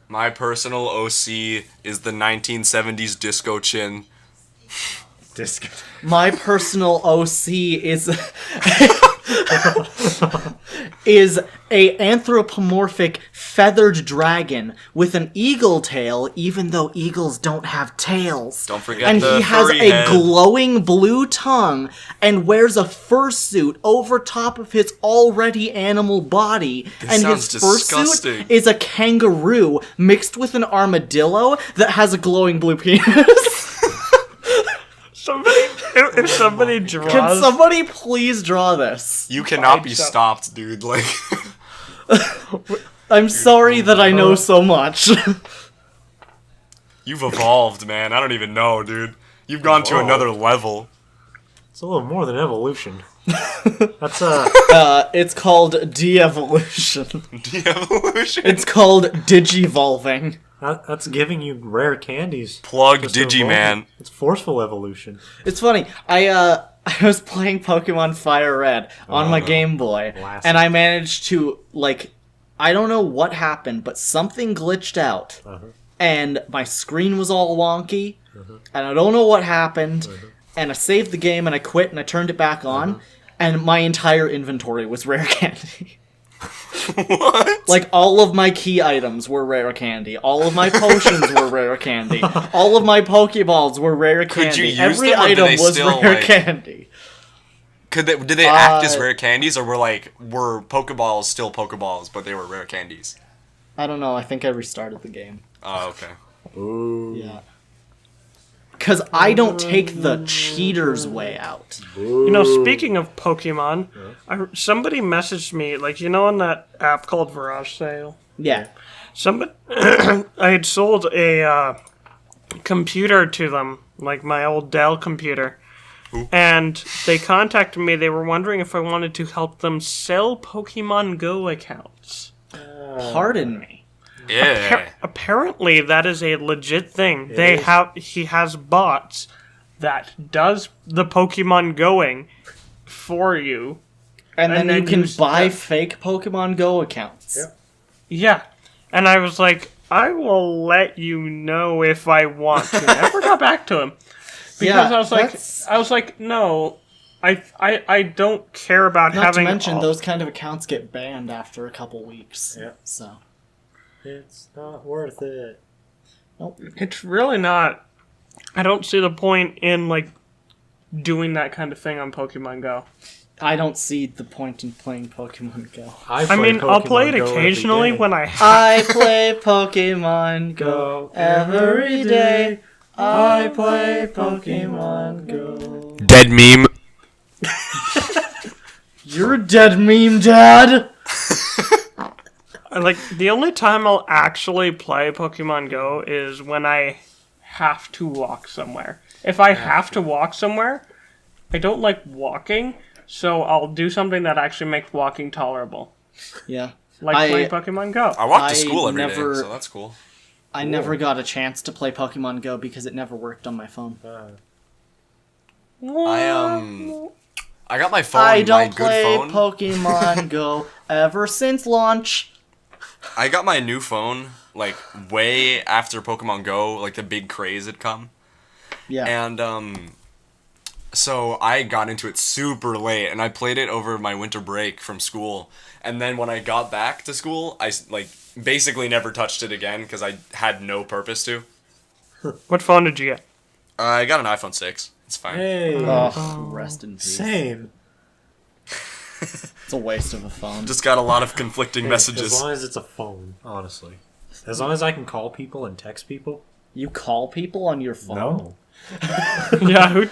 My personal OC is the 1970s Disco Chin. Disco. My personal OC is a anthropomorphic feathered dragon with an eagle tail, even though eagles don't have tails. Don't forget and the he has furry a head. glowing blue tongue and wears a fursuit over top of his already animal body. This and sounds his disgusting. fursuit is a kangaroo mixed with an armadillo that has a glowing blue penis. If somebody draws... Can somebody please draw this? You cannot be stopped, dude. Like, I'm sorry that I know so much. you've evolved, man. I don't even know, dude. You've gone to another level. It's a little more than evolution. That's It's called de-evolution. De-evolution. It's called digivolving. that's giving you rare candies. Plug Just to evolve. Digiman. It's forceful evolution. It's funny. I was playing Pokemon Fire Red on my Game Boy, Blast. and I managed to, like, I don't know what happened, but something glitched out, and my screen was all wonky, and I don't know what happened, and I saved the game, and I quit, and I turned it back on, and my entire inventory was rare candy. What? Like, all of my key items were rare candy. All of my potions were rare candy. All of my Pokeballs were rare candy. you use Every them, or do item they was still, rare like- candy. Did they act as rare candies, or were Pokeballs still Pokeballs, but they were rare candies? I don't know. I think I restarted the game. Oh, okay. Ooh. Yeah. Because I don't take the cheater's way out. You know, speaking of Pokemon, somebody messaged me, like, you know, on that app called Virage Sale? Yeah. Somebody, I had sold a computer to them, like my old Dell computer. Ooh. And they contacted me. They were wondering if I wanted to help them sell Pokemon Go accounts. Pardon me. Yeah. Apparently, that is a legit thing. He has bots that does the Pokemon going for you. And then you can use buy that- fake Pokemon Go accounts. Yep. Yeah. And I was like, I will let you know if I want to. And I never got back to him. Because I was like, no, I don't care about Not having to mention, all- those kind of accounts get banned after a couple weeks. Yeah. So. It's not worth it. Nope. It's really not. I don't see the point in, like, doing that kind of thing on Pokemon Go. I don't see the point in playing Pokemon Go. I mean, I'll play it occasionally when I have. I play Pokemon Go every day. I play Pokemon Go. Dead meme. You're a dead meme, Dad! Like, the only time I'll actually play Pokemon Go is when I have to walk somewhere. If I have to walk somewhere, I don't like walking, so I'll do something that actually makes walking tolerable. Yeah. Like playing Pokemon Go. I walk to I school every day, never- so that's cool. I never got a chance to play Pokemon Go because it never worked on my phone. I got my phone, I my don't good play phone. Pokemon Go ever since launch. I got my new phone, like, way after Pokemon Go, like, the big craze had come. Yeah. And, so I got into it super late, and I played it over my winter break from school. And then when I got back to school, I, like, basically never touched it again, because I had no purpose to. What phone did you get? I got an iPhone 6. It's fine. Hey. Ugh, rest in peace. Same. It's a waste of a phone. Just got a lot of conflicting As messages. long as it's a phone, honestly. As long as I can call people and text people. You call people on your phone? No. Yeah,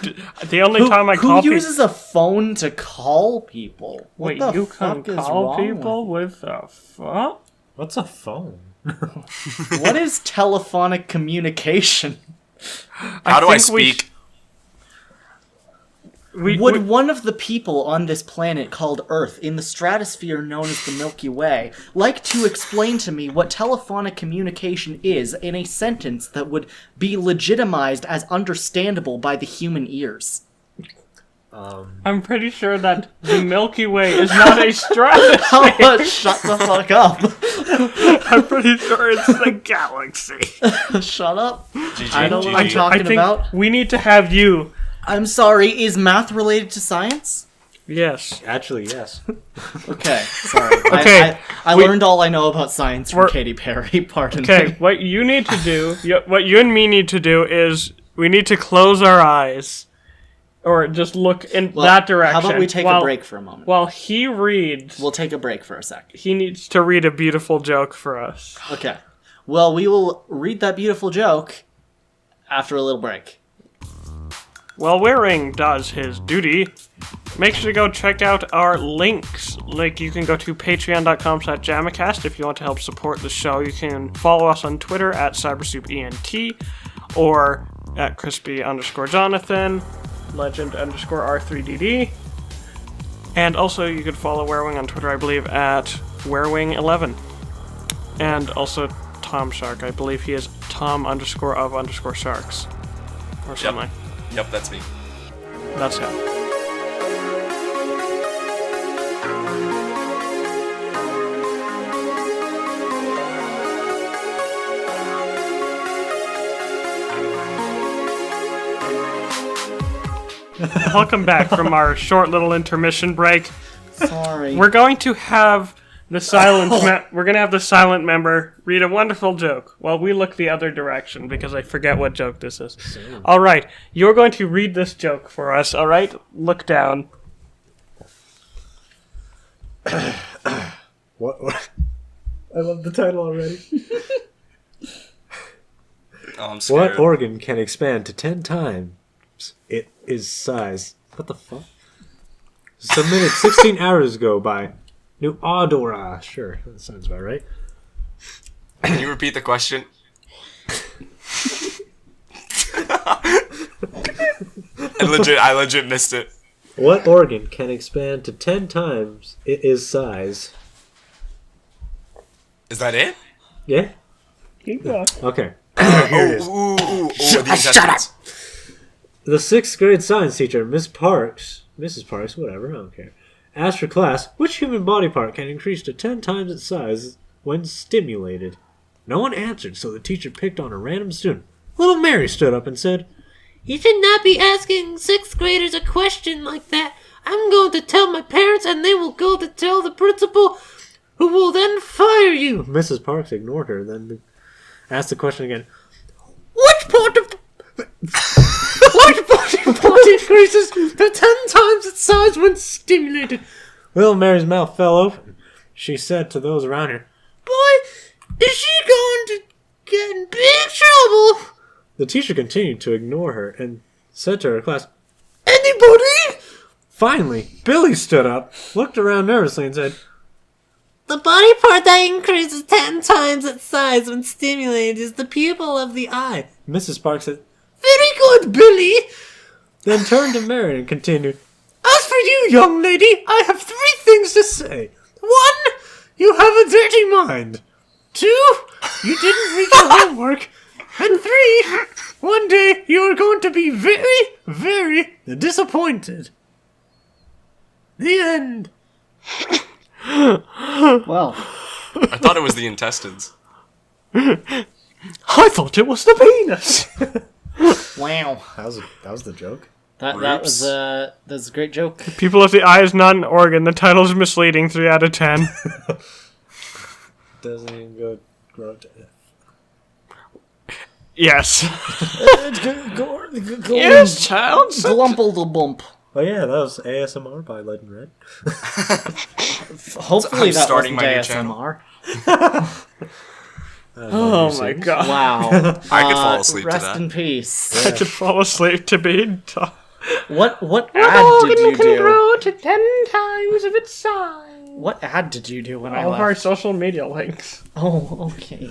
the only time I call Who people... uses a phone to call people? What Wait, the you fuck can is call wrong people with a phone? What's a phone? What is telephonic communication? How do I think we speak? Would one of the people on this planet called Earth, in the stratosphere known as the Milky Way, like to explain to me what telephonic communication is in a sentence that would be legitimized as understandable by the human ears? I'm pretty sure that the Milky Way is not a stratosphere. How about shut the fuck up? I'm pretty sure it's the galaxy. Shut up. GG, I know what GG. I'm talking I think about. we need to have you. I'm sorry, is math related to science? Yes. Actually, yes. Okay, sorry. Okay, I learned all I know about science from We're- Katy Perry, pardon Okay, me. what you need to do, what you and me need to do is we need to close our eyes. Or just look in Well, that direction. How about we take a break for a moment? While he reads, We'll take a break for a sec. he needs to read a beautiful joke for us. Okay. Well, we will read that beautiful joke after a little break. While Waring does his duty, make sure to go check out our links. Like, you can go to patreon.com/JAMAcast if you want to help support the show. You can follow us on Twitter at CyberSoupENT or at Crispy_Jonathan, Legend_R3DD. And also, you could follow Warewing on Twitter, I believe, at Warewing11. And also Tomshark. I believe he is Tom_of_sharks. Or something. Yep, that's me. That's him. Welcome back from our short little intermission break. Sorry. We're going to have the silent member read a wonderful joke while we look the other direction because I forget what joke this is. All right, you're going to read this joke for us. All right, look down. What? I love the title already. Oh, I'm scared. What organ can expand to 10 times it is size? What the fuck? Submitted 16 hours ago by New Adora. Sure, that sounds about right. Can you repeat the question? I legit missed it. What organ can expand to 10 times it is size? Is that it? Yeah? Keep going. Okay. Here it is. Ooh, the intestines. The 6th grade science teacher, Mrs. Parks, whatever, I don't care, asked her class, which human body part can increase to 10 times its size when stimulated? No one answered, so the teacher picked on a random student. Little Mary stood up and said, You should not be asking 6th graders a question like that. I'm going to tell my parents and they will go to tell the principal, who will then fire you. Mrs. Parks ignored her, then asked the question again. Which part of Which body part increases to 10 times its size when stimulated? Little Mary's mouth fell open. She said to those around her, Boy, is she going to get in big trouble? The teacher continued to ignore her and said to her class, Anybody? Finally, Billy stood up, looked around nervously and said, The body part that increases 10 times its size when stimulated is the pupil of the eye. Mrs. Parks said, Very good, Billy. then turned to Mary and continued, As for you, young lady, I have 3 things to say. 1, you have a dirty mind. 2, you didn't read your homework. And 3, one day you are going to be very, very disappointed. The end. Well, I thought it was the intestines. I thought it was the penis. wow. That was the joke. That was that's a great joke. People, if the eye is not an organ, the title is misleading. 3 out of 10. Doesn't even go to Yes. Go, Yes, child. Glumple the bump. Oh yeah, that was ASMR by Legend Red. Hopefully I'm that starting wasn't my new channel. ASMR. Oh my god. Wow. I could fall asleep to rest that. in peace. I could fall asleep to being What ad did you do? grow to 10 times of its size. What ad did you do when I All of our left? social media links. Oh, okay.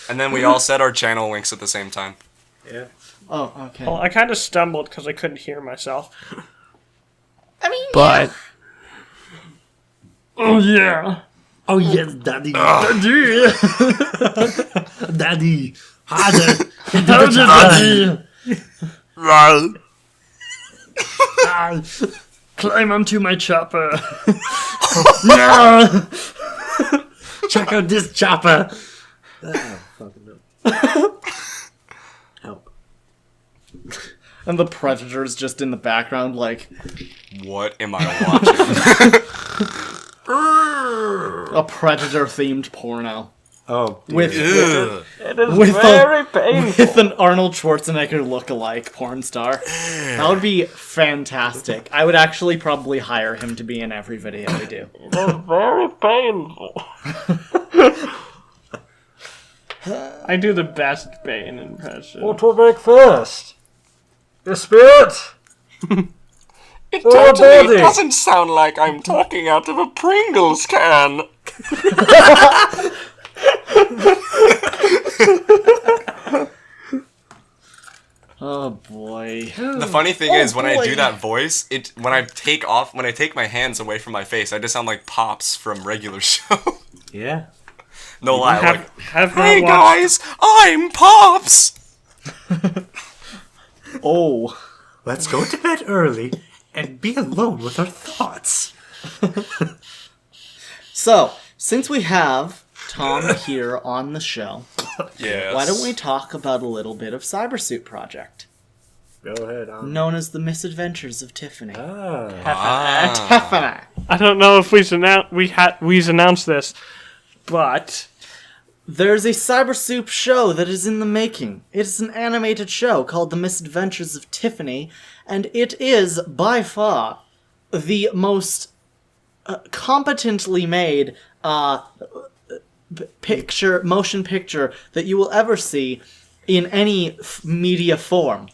And then we all said our channel links at the same time. Yeah. Oh, okay. Well, I kind of stumbled because I couldn't hear myself. I mean, But. Oh, yeah. Oh yes, Daddy. Daddy. Daddy. Harder. Daddy. Climb onto my chopper. No! Check out this chopper. Fucking no. Help. And the Predator's just in the background, like, What am I watching? a Predator-themed porno. Oh, dear. With It is With very painful. with an Arnold Schwarzenegger look-alike porn star. That would be fantastic. I would actually probably hire him to be in every video we do. It is very painful. I do the best Bane impression. What will make first? The spirit? It totally body. doesn't sound like I'm talking out of a Pringles can. Oh boy. The funny thing is, when I boy. do that voice, when I take my hands away from my face, I just sound like Pops from regular show. Yeah. No lie, like, Have hey not watched. guys, I'm Pops. Oh. Let's go to bed early and be alone with our thoughts. So, since we have Tom here on the show, Yes. why don't we talk about a little bit of Cybersuit Project, Go ahead. known as The Misadventures of Tiffany. Ah. I don't know if we've announced this, but There's a Cybersuit show that is in the making. It is an animated show called The Misadventures of Tiffany, and it is, by far, the most competently made motion picture that you will ever see in any media form.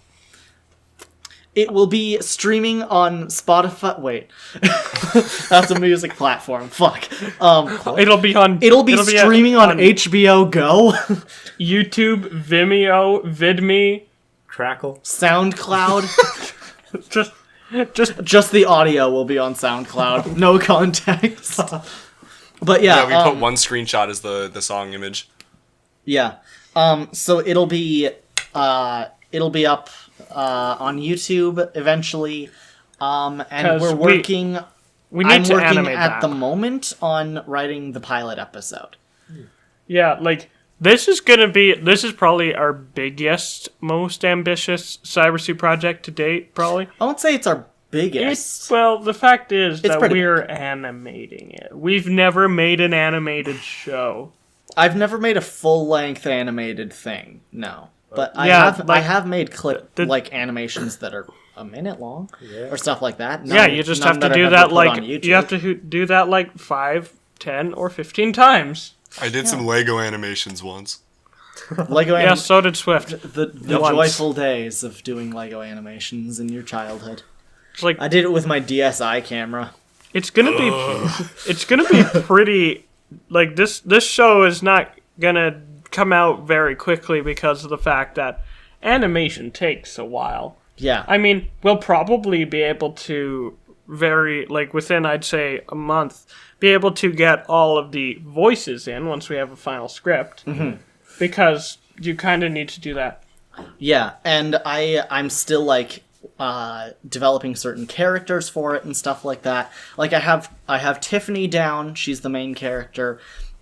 It will be streaming on Spotify. Wait, that's a music platform. Fuck. it'll be Streaming on HBO Go, YouTube, Vimeo, VidMe, Crackle. SoundCloud. just The audio will be on SoundCloud. No context. But yeah, Yeah, we put one screenshot as the song image. yeah. So it'll be up on YouTube eventually. And 'Cause we're working. we need I'm to working animate at that. the moment on writing the pilot episode. Yeah, like this is probably our biggest, most ambitious cybersuit project to date, probably. I won't say it's our biggest. The fact is that pretty we're animating it. We've never made an animated show. I've never made a full-length animated thing. No, but I Yeah, have made animations that are a minute long or stuff like that. None- You just none have to I do ever that put like on YouTube. you have to do that like 5, 10, or 15 times. I did some Lego animations once. Lego Yeah, so did Swift. the Once. joyful days of doing Lego animations in your childhood. It's like I did it with my DSi camera. it's gonna be pretty. Like this show is not gonna come out very quickly because of the fact that animation takes a while. Yeah. I mean, we'll probably be able to within, I'd say, a month, be able to get all of the voices in once we have a final script. Mm-hmm. Because you kind of need to do that. Yeah, and I'm still developing certain characters for it and stuff like that. Like I have Tiffany down, she's the main character,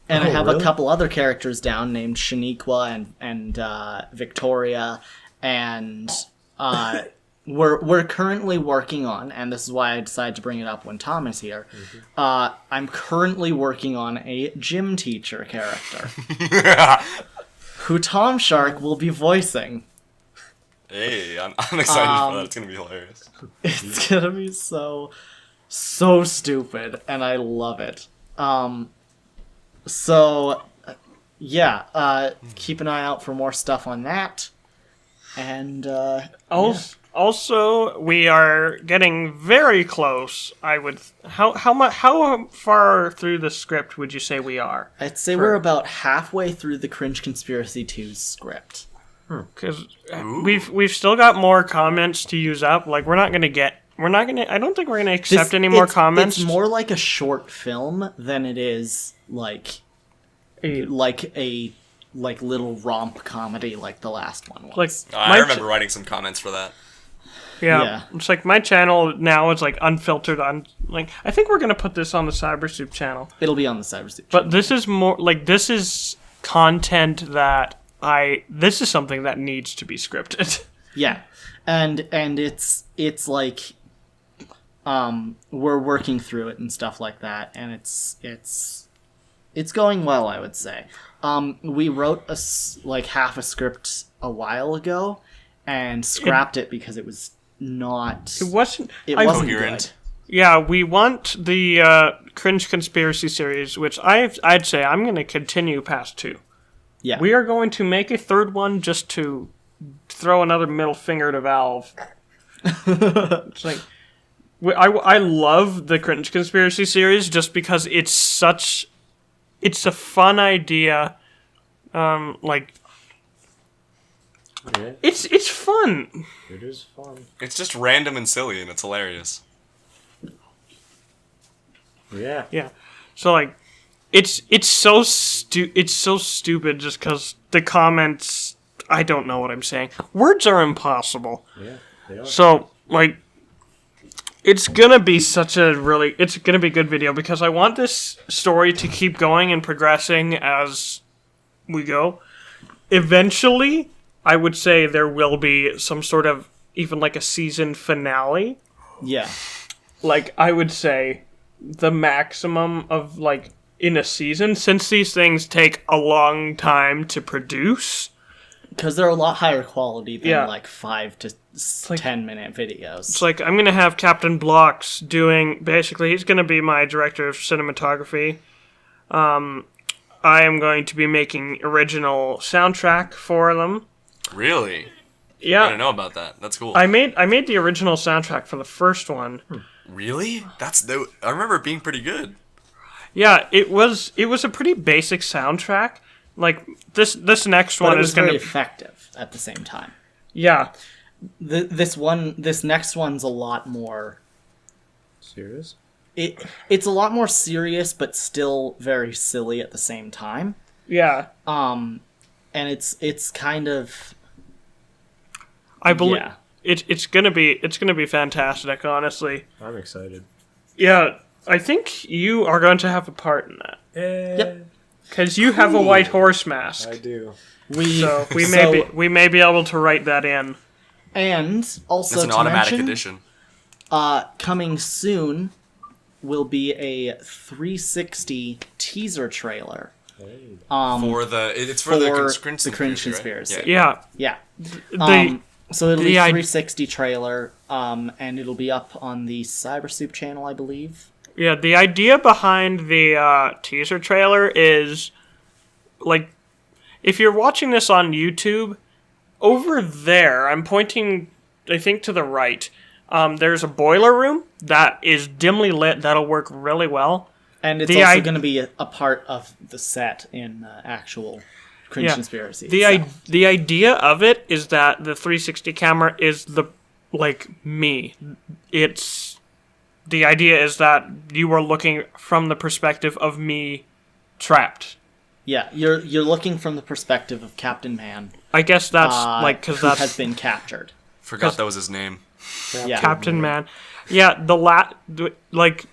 and I have a couple other characters down named Shaniqua and Victoria, and we're currently working on, and this is why I decided to bring it up when Tom is here. I'm currently working on a gym teacher character who Tomshark will be voicing. Hey, I'm excited for that. It's gonna be hilarious. It's gonna be so stupid, and I love it. Keep an eye out for more stuff on that. And Also, we are getting very close. How far through the script would you say we are? I'd say we're about halfway through the Cringe Conspiracy 2's script. Because we've still got more comments to use up. Like I don't think we're gonna accept any more comments. It's more like a short film than it is like a little romp comedy like the last one was. Like I remember writing some comments for that. Yeah. It's like my channel now is like unfiltered on like I think we're gonna put this on the Cyber Soup channel. It'll be on the Cyber Soup. But this is more like this is content that this is something that needs to be scripted. Yeah. And it's like we're working through it and stuff like that, and it's going well, I would say. We wrote half a script a while ago and scrapped it because it was not It wasn't Coherent. good. Yeah, we want the Cringe Conspiracy series, which I'd say I'm going to continue past 2. Yeah. We are going to make a third one just to throw another middle finger to Valve. It's like I love the Cringe Conspiracy series just because it's a fun idea. Yeah, It's fun. it is fun. It's just random and silly, and it's hilarious. Yeah. Yeah. So like, it's so stupid just because the comments. I don't know what I'm saying. Words are impossible. Yeah, they are. So like, it's gonna be it's gonna be a good video because I want this story to keep going and progressing as we go. Eventually, I would say there will be some sort of even like a season finale. Yeah. Like I would say the maximum of like in a season, since these things take a long time to produce. Because they're a lot higher quality than Yeah. like 5 to 10-minute videos. It's like I'm gonna have Captain Blocks doing basically he's gonna be my director of cinematography. I am going to be making original soundtrack for them. Really? I Yeah, didn't know about that. That's cool. I made the original soundtrack for the first one. Really? I remember it being pretty good. Yeah, it was a pretty basic soundtrack. Like this next but one it was is gonna very effective at the same time. yeah. This next one's a lot more. Serious? It's a lot more serious, but still very silly at the same time. Yeah. And it's kind of I believe yeah. it's gonna be fantastic, honestly. I'm excited. Yeah, I think you are going to have a part in that. Yep. Because you have a white horse mask. I do. So we may be able to write that in. And also That's an to automatic mention, addition. coming soon will be a 360 teaser trailer. Hey. It's for the Cringe the Cringe Conspiracy, right? Conspiracy. Yeah. Yeah. So it'll be the a id- 360 trailer, and it'll be up on the Cyber Soup channel, I believe. Yeah, the idea behind the teaser trailer is, like, if you're watching this on YouTube, over there, I'm pointing, I think, to the right, there's a boiler room that is dimly lit that'll work really well. And it's also going to be a part of the set in actual Cringe Conspiracy. The idea of it is that the 360 camera is me. The idea is that you are looking from the perspective of me trapped. Yeah, you're looking from the perspective of Captain Man. I guess that's because who that's has been captured. Forgot that was his name. Yeah. Captain Man. Yeah,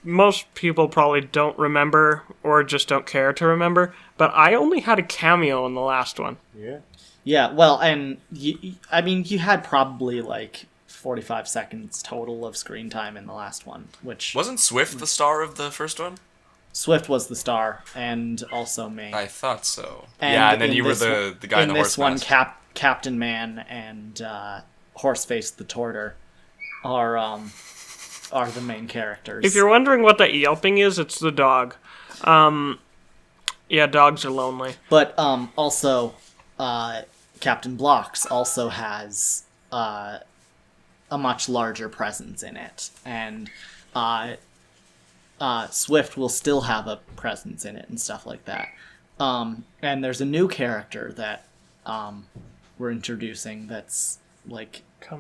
most people probably don't remember or just don't care to remember, but I only had a cameo in the last one. Yeah. Yeah, well, and you had probably 45 seconds total of screen time in the last one, which Wasn't Swift the star of the first one? Swift was the star, and also me. I thought so. And yeah, and then in you were this the guy in the horse this one, mask. Captain Man and Horseface the Torter are the main characters. If you're wondering what the yelping is, it's the dog. Yeah, dogs are lonely. But also, Captain Blocks also has a much larger presence in it, and Swift will still have a presence in it and stuff like that. And there's a new character that we're introducing that's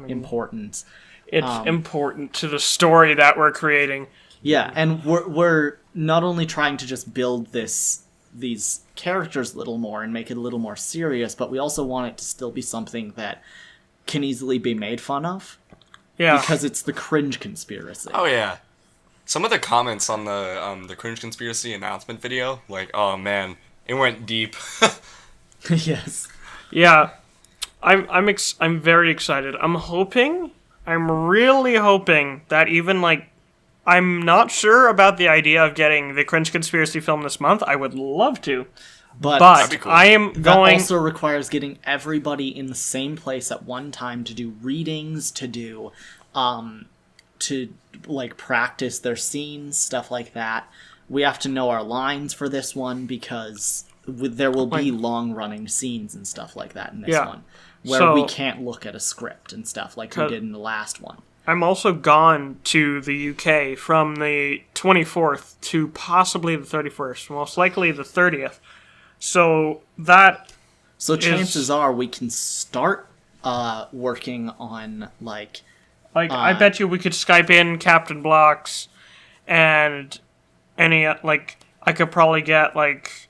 important. It's important to the story that we're creating. Yeah, and we're not only trying to just build these characters a little more and make it a little more serious, but we also want it to still be something that can easily be made fun of. Yeah. Because it's the cringe conspiracy. Oh yeah. Some of the comments on the cringe conspiracy announcement video, like, oh man, it went deep. Yes. Yeah, I'm very excited. I'm really hoping that even like, I'm not sure about the idea of getting the Cringe Conspiracy film this month. I would love to, But but cool. I am that going. also requires getting everybody in the same place at one time to do readings, to like practice their scenes, stuff like that. We have to know our lines for this one because there will be long-running scenes and stuff like that in this Yeah. one, where So- we can't look at a script and stuff like we did in the last one. I'm also gone to the UK from the 24th to possibly the 31st, most likely the 30th. So that So chances are we can start working on like I bet you we could Skype in Captain Blocks and any like I could probably get like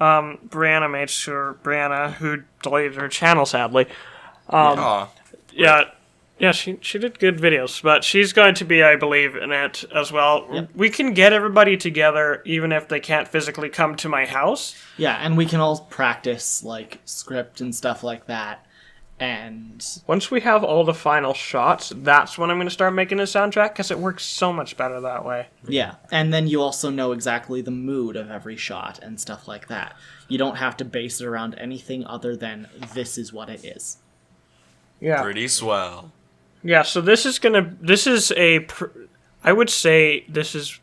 Brianna Mates or Brianna, who deleted her channel sadly. Aw. Yeah, she did good videos, but she's going to be, I believe, in it as well. Yep. We can get everybody together, even if they can't physically come to my house. yeah, and we can all practice like script and stuff like that. And Once we have all the final shots, that's when I'm going to start making a soundtrack, because it works so much better that way. yeah, and then you also know exactly the mood of every shot and stuff like that. You don't have to base it around anything other than this is what it is. Yeah. Pretty swell. Yeah, so I would say this is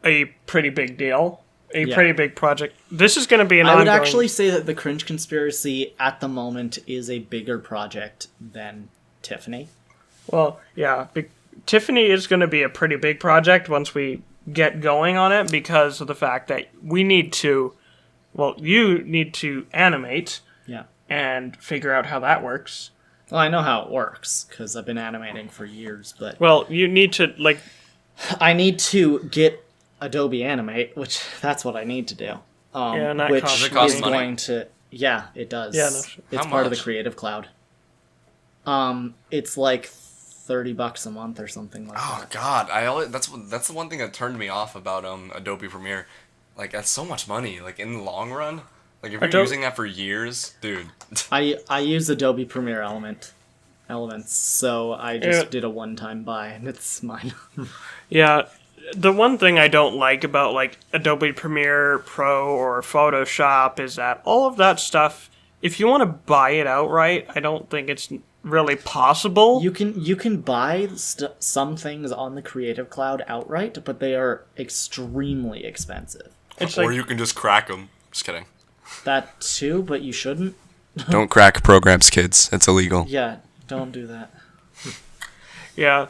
a pretty big deal. Yeah. Pretty big project. This is going to be an I would ongoing... actually say that the Cringe Conspiracy at the moment is a bigger project than Tiffany. Well, yeah. Tiffany is going to be a pretty big project once we get going on it, because of the fact that we need to... Well, you need to animate Yeah. and figure out how that works. Well, I know how it works, because I've been animating for years, but Well, you need to, like... I need to get Adobe Animate, which that's what I need to do. Yeah, and that which costs is money. going to... Yeah, it does. Yeah, no, it's How part of the much? Creative Cloud. It's like $30 a month or something like Oh that. God, that's the one thing that turned me off about Adobe Premiere. Like, that's so much money. Like, in the long run, like if you're using that for years, dude. I use Adobe Premiere Elements, so I just did a one-time buy, and it's mine. Yeah, the one thing I don't like about like Adobe Premiere Pro or Photoshop is that all of that stuff, if you want to buy it outright, I don't think it's really possible. You can buy some things on the Creative Cloud outright, but they are extremely expensive. It's Or like, you can just crack them. Just kidding. That too, but you shouldn't. Don't crack programs, kids. It's illegal. Yeah, don't do that. yeah,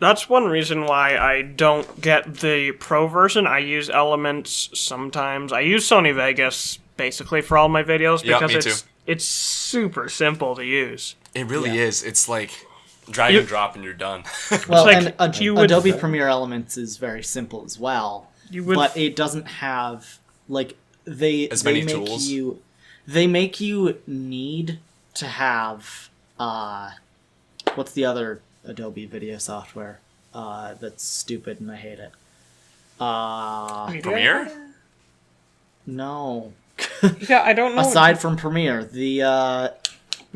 that's one reason why I don't get the Pro version. I use Elements sometimes. I use Sony Vegas basically for all my videos Yeah, because me it's super simple to use. It really Yeah. is. It's like drag and drop and you're done. Well, like and you would- Adobe Premiere Elements is very simple as well. You would- but it doesn't have like As many tools? They make you need to have what's the other Adobe video software that's stupid and I hate it. Premiere? No. Yeah, I don't know. Aside from Premiere, the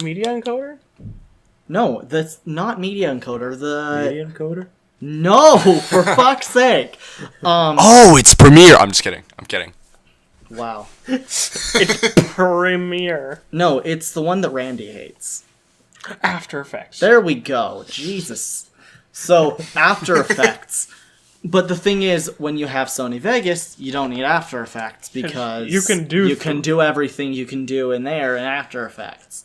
Media Encoder? no, that's not Media Encoder. The Media encoder? no, for fuck's sake. Oh, it's Premiere. I'm just kidding. I'm kidding. Wow. Premiere. No, it's the one that Randy hates. After Effects. There we go. Jesus. So, After Effects. But the thing is, when you have Sony Vegas, you don't need After Effects because you can do everything you can do in there in After Effects.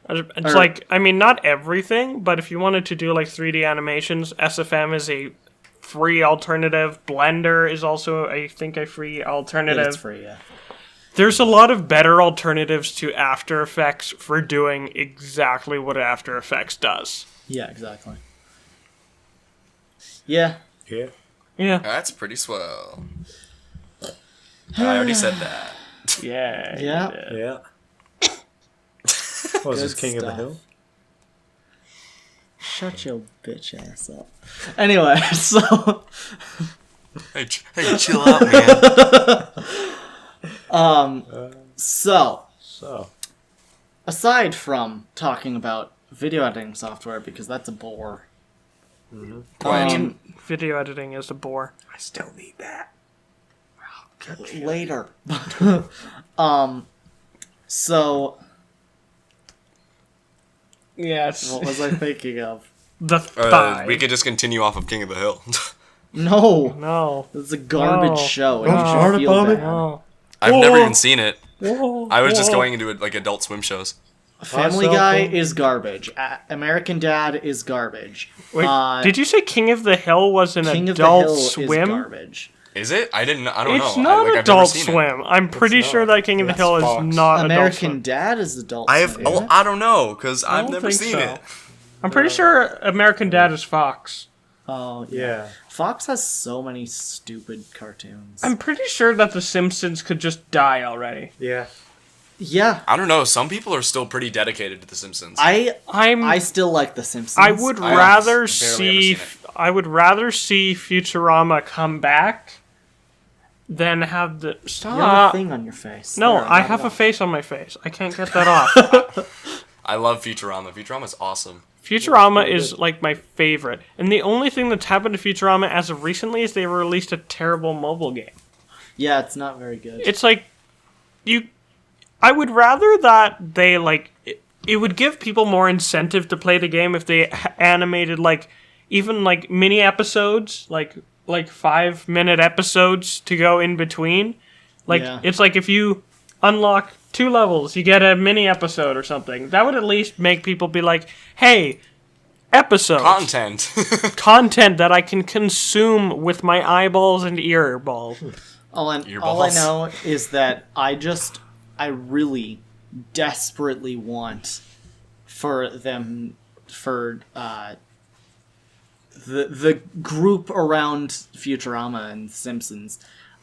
It's like, I mean, not everything, but if you wanted to do like 3D animations, SFM is a free alternative. Blender is also, I think, a free alternative. It's free, yeah. There's a lot of better alternatives to After Effects for doing exactly what After Effects does. Yeah, exactly. Yeah. Yeah. Yeah. That's pretty swell. I already said that. Yeah. Yeah. Yeah. What was this, Good King of the stuff. Hill? Shut your bitch ass up. Anyway, so Hey, chill out, man. so So, aside from talking about video editing software, because that's a bore. Quiet. Video editing is a bore. I still need that. Later. So Yes. what was I thinking of? The thigh. We could just continue off of King of the Hill. No, No. it's a garbage No. show, and Don't you start should it, feel Bobby. bad. No. I've never even seen it. Whoa. I was just going into it like Adult Swim shows. Family Cell Guy phone. is garbage. American Dad is garbage. Wait, did you say King of the Hill was an King Adult of the Hill Swim? is garbage. Is it? I don't It's know. not I've never Adult seen it. Swim. I'm pretty It's sure not. that King of the That's Hill Fox. is not Adult American Swim. Dad is adult. I have. Swim, Oh, isn't it? I don't know because I I've don't never think seen so. it. I'm pretty sure American Dad is Fox. Oh yeah. Yeah. Fox has so many stupid cartoons. I'm pretty sure that The Simpsons could just die already. Yeah. Yeah, I don't know. Some people are still pretty dedicated to The Simpsons. I still like The Simpsons. I would I rather barely ever see seen it. I would rather see Futurama come back than have the You have a stop. thing on your face. No, There, I got have it a off. face on my face. I can't get that off. I love Futurama. Futurama's awesome. Futurama is like my favorite. And the only thing that's happened to Futurama as of recently is they released a terrible mobile game. Yeah, it's not very good. It's like I would rather that they like it would give people more incentive to play the game if they animated like even like mini episodes, like 5-minute episodes to go in between. Like Yeah. it's like if you unlock 2 levels, you get a mini episode or something. That would at least make people be like, "Hey, episodes, Content. content that I can consume with my eyeballs and earballs." all I balls. know is that I really desperately want for the group around Futurama and Simpsons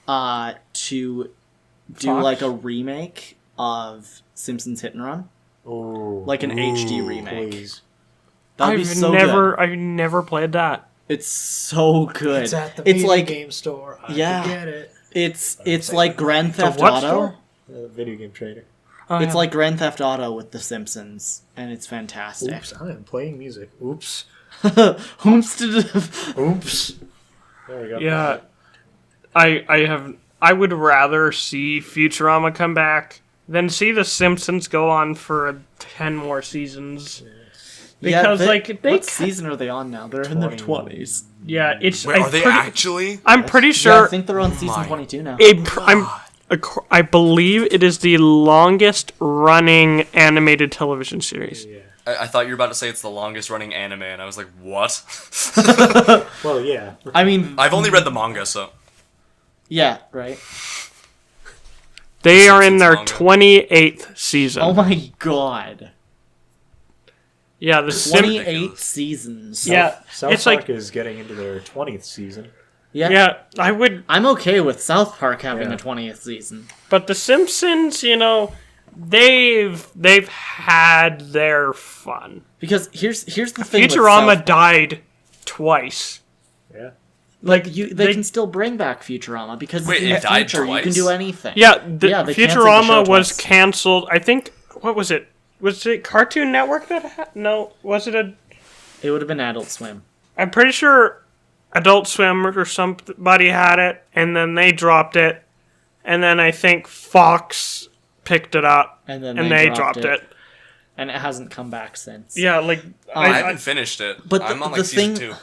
to do Fox? like a remake of Simpsons Hit and Run, Oh. like an HD remake. Please. That'd be so good. I've never played that. It's so good. It's at the It's video like game store. I yeah. can get it. it's like Grand Theft what Auto. store? Video game trader. Oh, It's yeah. like Grand Theft Auto with The Simpsons, and it's fantastic. Oops, I am playing music. Oops. Oops. Oops. There we go. Yeah, I would rather see Futurama come back than see The Simpsons go on for 10 more seasons. Because they what season are they on now? They're in their 20. 20s. yeah, it's Wait, are they actually? I'm pretty Yeah, sure I think they're on season my 22 now. I believe it is the longest running animated television series. Yeah. I thought you were about to say it's the longest running anime, and I was like, what? Well, yeah. I mean, I've only read the manga, so. yeah, right. They are in Simpsons their manga. 28th season. Oh my god. Yeah, the 28 Ridiculous. seasons. Yeah, South it's Park like is getting into their 20th season. Yeah. yeah, I would. I'm okay with South Park having Yeah. a 20th season. But The Simpsons, they've had their fun. Because here's the thing with Futurama South- died twice. Yeah. Like, they can still bring back Futurama, because Wait, in the it died future, you can twice? do anything. Yeah, Yeah, they canceled the Futurama show was twice. canceled. I think what was it? Was it Cartoon Network that no? Was it a? It would have been Adult Swim. I'm pretty sure Adult Swim or somebody had it, and then they dropped it, and then I think Fox picked it up, And then and they dropped it. And it hasn't come back since. Yeah, like I I, haven't finished it. But I'm on the like season thing- 2.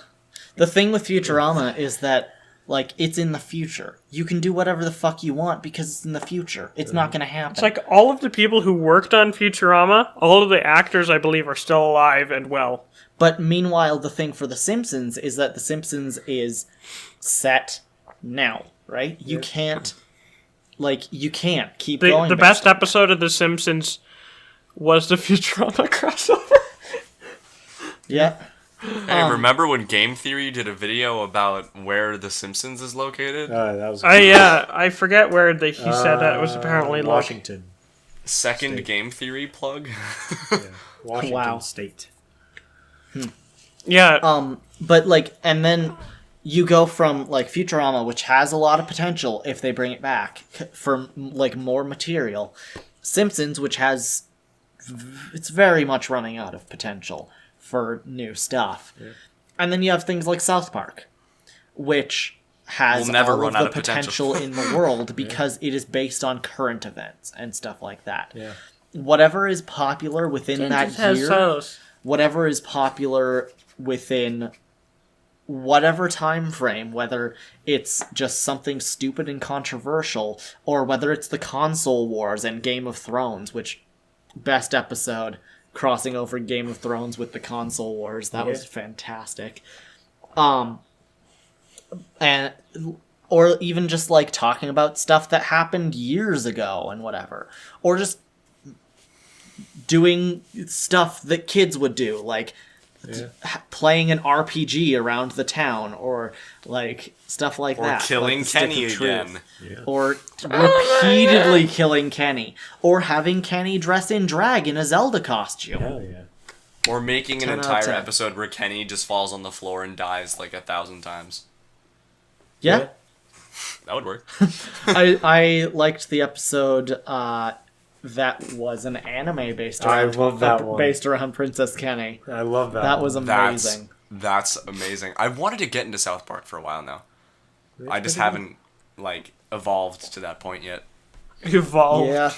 The thing with Futurama is that, like, it's in the future. You can do whatever the fuck you want because it's in the future. It's not gonna happen. it's like all of the people who worked on Futurama, all of the actors, I believe, are still alive and well. But meanwhile, the thing for The Simpsons is that The Simpsons is set now, right? You can't keep going. The based best on- episode of The Simpsons was the Futurama crossover. Yeah. Hey, remember when Game Theory did a video about where The Simpsons is located? That was I forget where he said that it was apparently Washington. Second State. Game Theory plug? Yeah. Washington Wow. State. Yeah. But like, and then you go from like Futurama, which has a lot of potential if they bring it back for like more material. Simpsons, which has it's very much running out of potential for new stuff. Yeah. And then you have things like South Park, which has never all run of out the of potential. potential in the world because it is based on current events and stuff like that. Yeah. Whatever is popular within that year, whatever is popular within whatever time frame, whether it's just something stupid and controversial, or whether it's the console wars and Game of Thrones, which best episode crossing over Game of Thrones with the console wars, that was fantastic. And or even just like talking about stuff that happened years ago and whatever, or just doing stuff that kids would do, like playing an RPG around the town, or like stuff like that. Or killing like Kenny again. Or repeatedly killing Kenny. Or having Kenny dress in drag in a Zelda costume. Hell yeah. Or making an 10 out of entire 10. episode where Kenny just falls on the floor and dies like 1,000 times. Yeah. That would work. I liked the episode that was an anime based around, I love that one. based around Princess Kenny. I love that. That was amazing. That's amazing. I wanted to get into South Park for a while now. I just haven't like evolved to that point yet. Evolved. Yeah.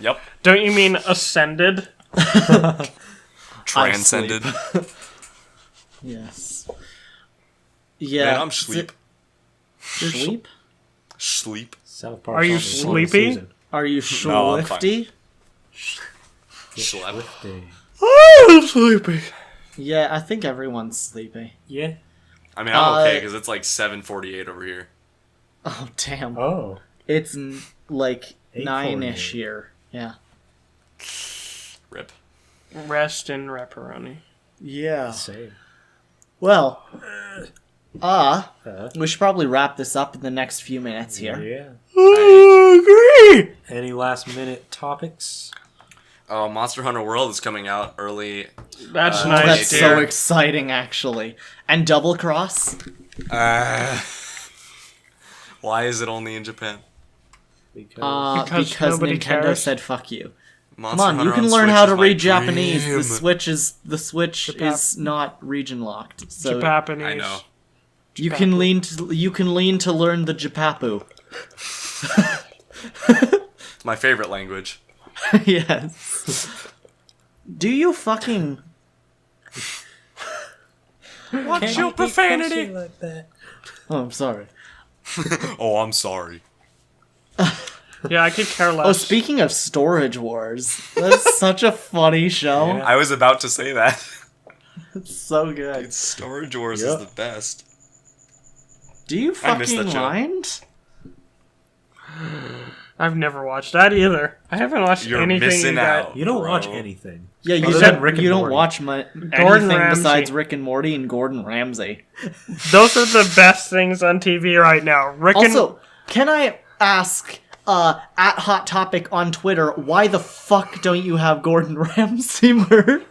Yep. Don't you mean ascended? Transcended. Yes. Yeah. Man, I'm sleep. You're sleep? Sleep. South Park. Are you sleepy? Are you No, I'm swifty? Slept. I'm sleepy. Yeah, I think everyone's sleepy. Yeah. I mean, I'm okay because it's like 7:48 over here. Oh, damn. Oh. It's like 8:48. 9-ish here. Yeah. Rip. Rest in pepperoni. Yeah. Same. Well, we should probably wrap this up in the next few minutes here. Yeah. I agree. Any last minute topics? Oh, Monster Hunter World is coming out early. That's nice. That's dear. so exciting, actually. And Double Cross? Why is it only in Japan? Because Because nobody Nintendo cares. said fuck you. Monster Come on, Hunter you can on learn Switch how to is my read Japanese. dream. The Switch is not region locked. So Japanese. I know. you can lean to learn the Japapu. It's my favorite language. Yes. Do you fucking What's your profanity? Like that? Oh, I'm sorry. Oh, I'm sorry. Yeah, I could care less. Oh, speaking of Storage Wars, that's such a funny show. Yeah. I was about to say that. It's so good. Storage Wars Yep. is the best. Do you I miss fucking that show. mind? I've never watched that either. I haven't watched You're anything missing that... out. You don't Bro. watch anything. Yeah, you Other don't, than Rick and you don't Morty. watch Gordon anything Ramsay. besides Rick and Morty and Gordon Ramsay. Those are the best things on TV right now. Rick Also, can I ask, at Hot Topic on Twitter, why the fuck don't you have Gordon Ramsay merch?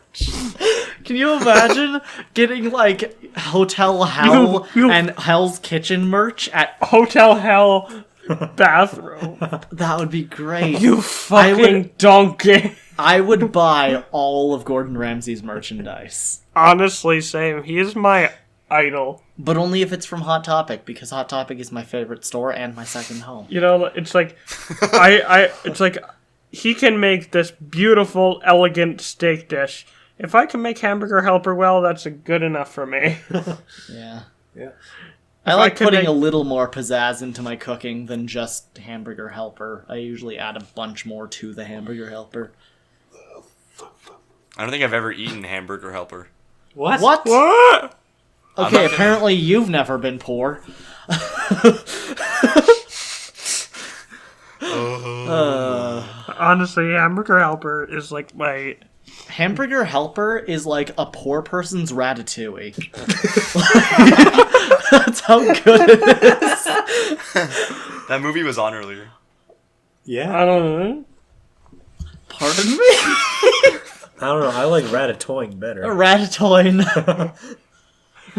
Can you imagine getting, like, Hotel Hell You- and Hell's Kitchen merch at... and Hotel Hell bathroom. That would be great. You fucking donkey. I would buy all of Gordon Ramsay's merchandise. Honestly, same. He is my idol. But only if it's from Hot Topic, because Hot Topic is my favorite store and my second home. You know, it's like... it's like... He can make this beautiful, elegant steak dish. If I can make Hamburger Helper well, that's good enough for me. Yeah. Yeah. I I like could putting make- a little more pizzazz into my cooking than just Hamburger Helper. I usually add a bunch more to the Hamburger Helper. I don't think I've ever eaten Hamburger Helper. What? What? What? Okay, apparently you've never been poor. Honestly, Hamburger Helper is like my... Hamburger Helper is like a poor person's Ratatouille. That's how good it is. That movie was on earlier. Yeah. I don't know. Pardon me? I don't know. I like Ratatouille better. Ratatouille.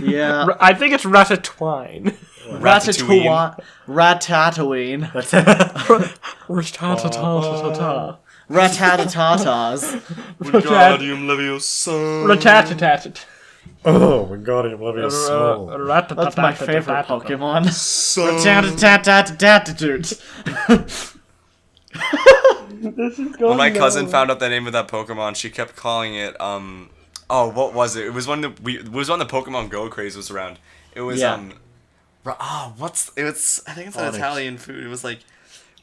Yeah. I think it's Ratatouille. Ratatouille. Ratatouille. Ratatatas. Wingardium Leviosa. Ratatatat. Oh, Wingardium Leviosa. That's my favorite Pokemon. Ratatatat. When my cousin found out the name of that Pokemon, she kept calling it what was it? It was when the Pokemon Go craze was around. It was I think it's an Onyx. Italian food. It was like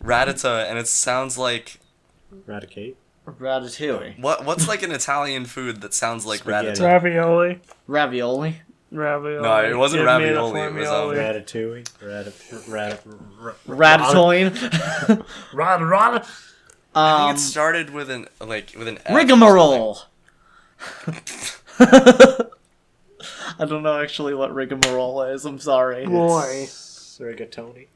Ratata, and it sounds like Raticate. Ratatouille. what's like an Italian food that sounds like Spaghetti. Ratata? Ravioli. Ravioli. No, it wasn't Give me the ravioli, it was, formula. Ratatouille. Ratatouille. Rata. I think it started with an F. Rigmarole. I don't know actually what rigmarole is. I'm sorry. Boy. Rigatoni.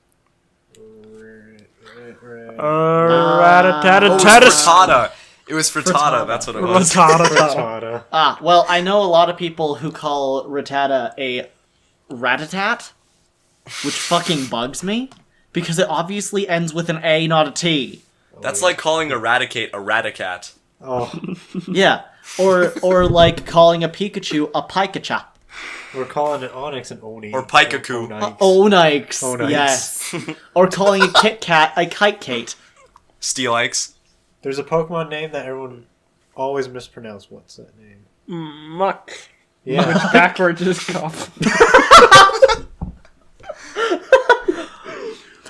Ratatata. It was frittata. That's what it was. Ratatata. Well, I know a lot of people who call Rattata a ratatat, which fucking bugs me because it obviously ends with an A, not a T. That's like calling Eradicate a Raticat. Oh, Yeah, or like calling a Pikachu a Pikachu. we're calling it Onyx and Oni. Or Pikachu. Onyx. Onyx. Yes. Or calling a Kit Kat a Kite Kate. Steel Ikes. There's a Pokemon name that everyone always mispronounces. What's that name? Muck. Yeah. Backwards is cough.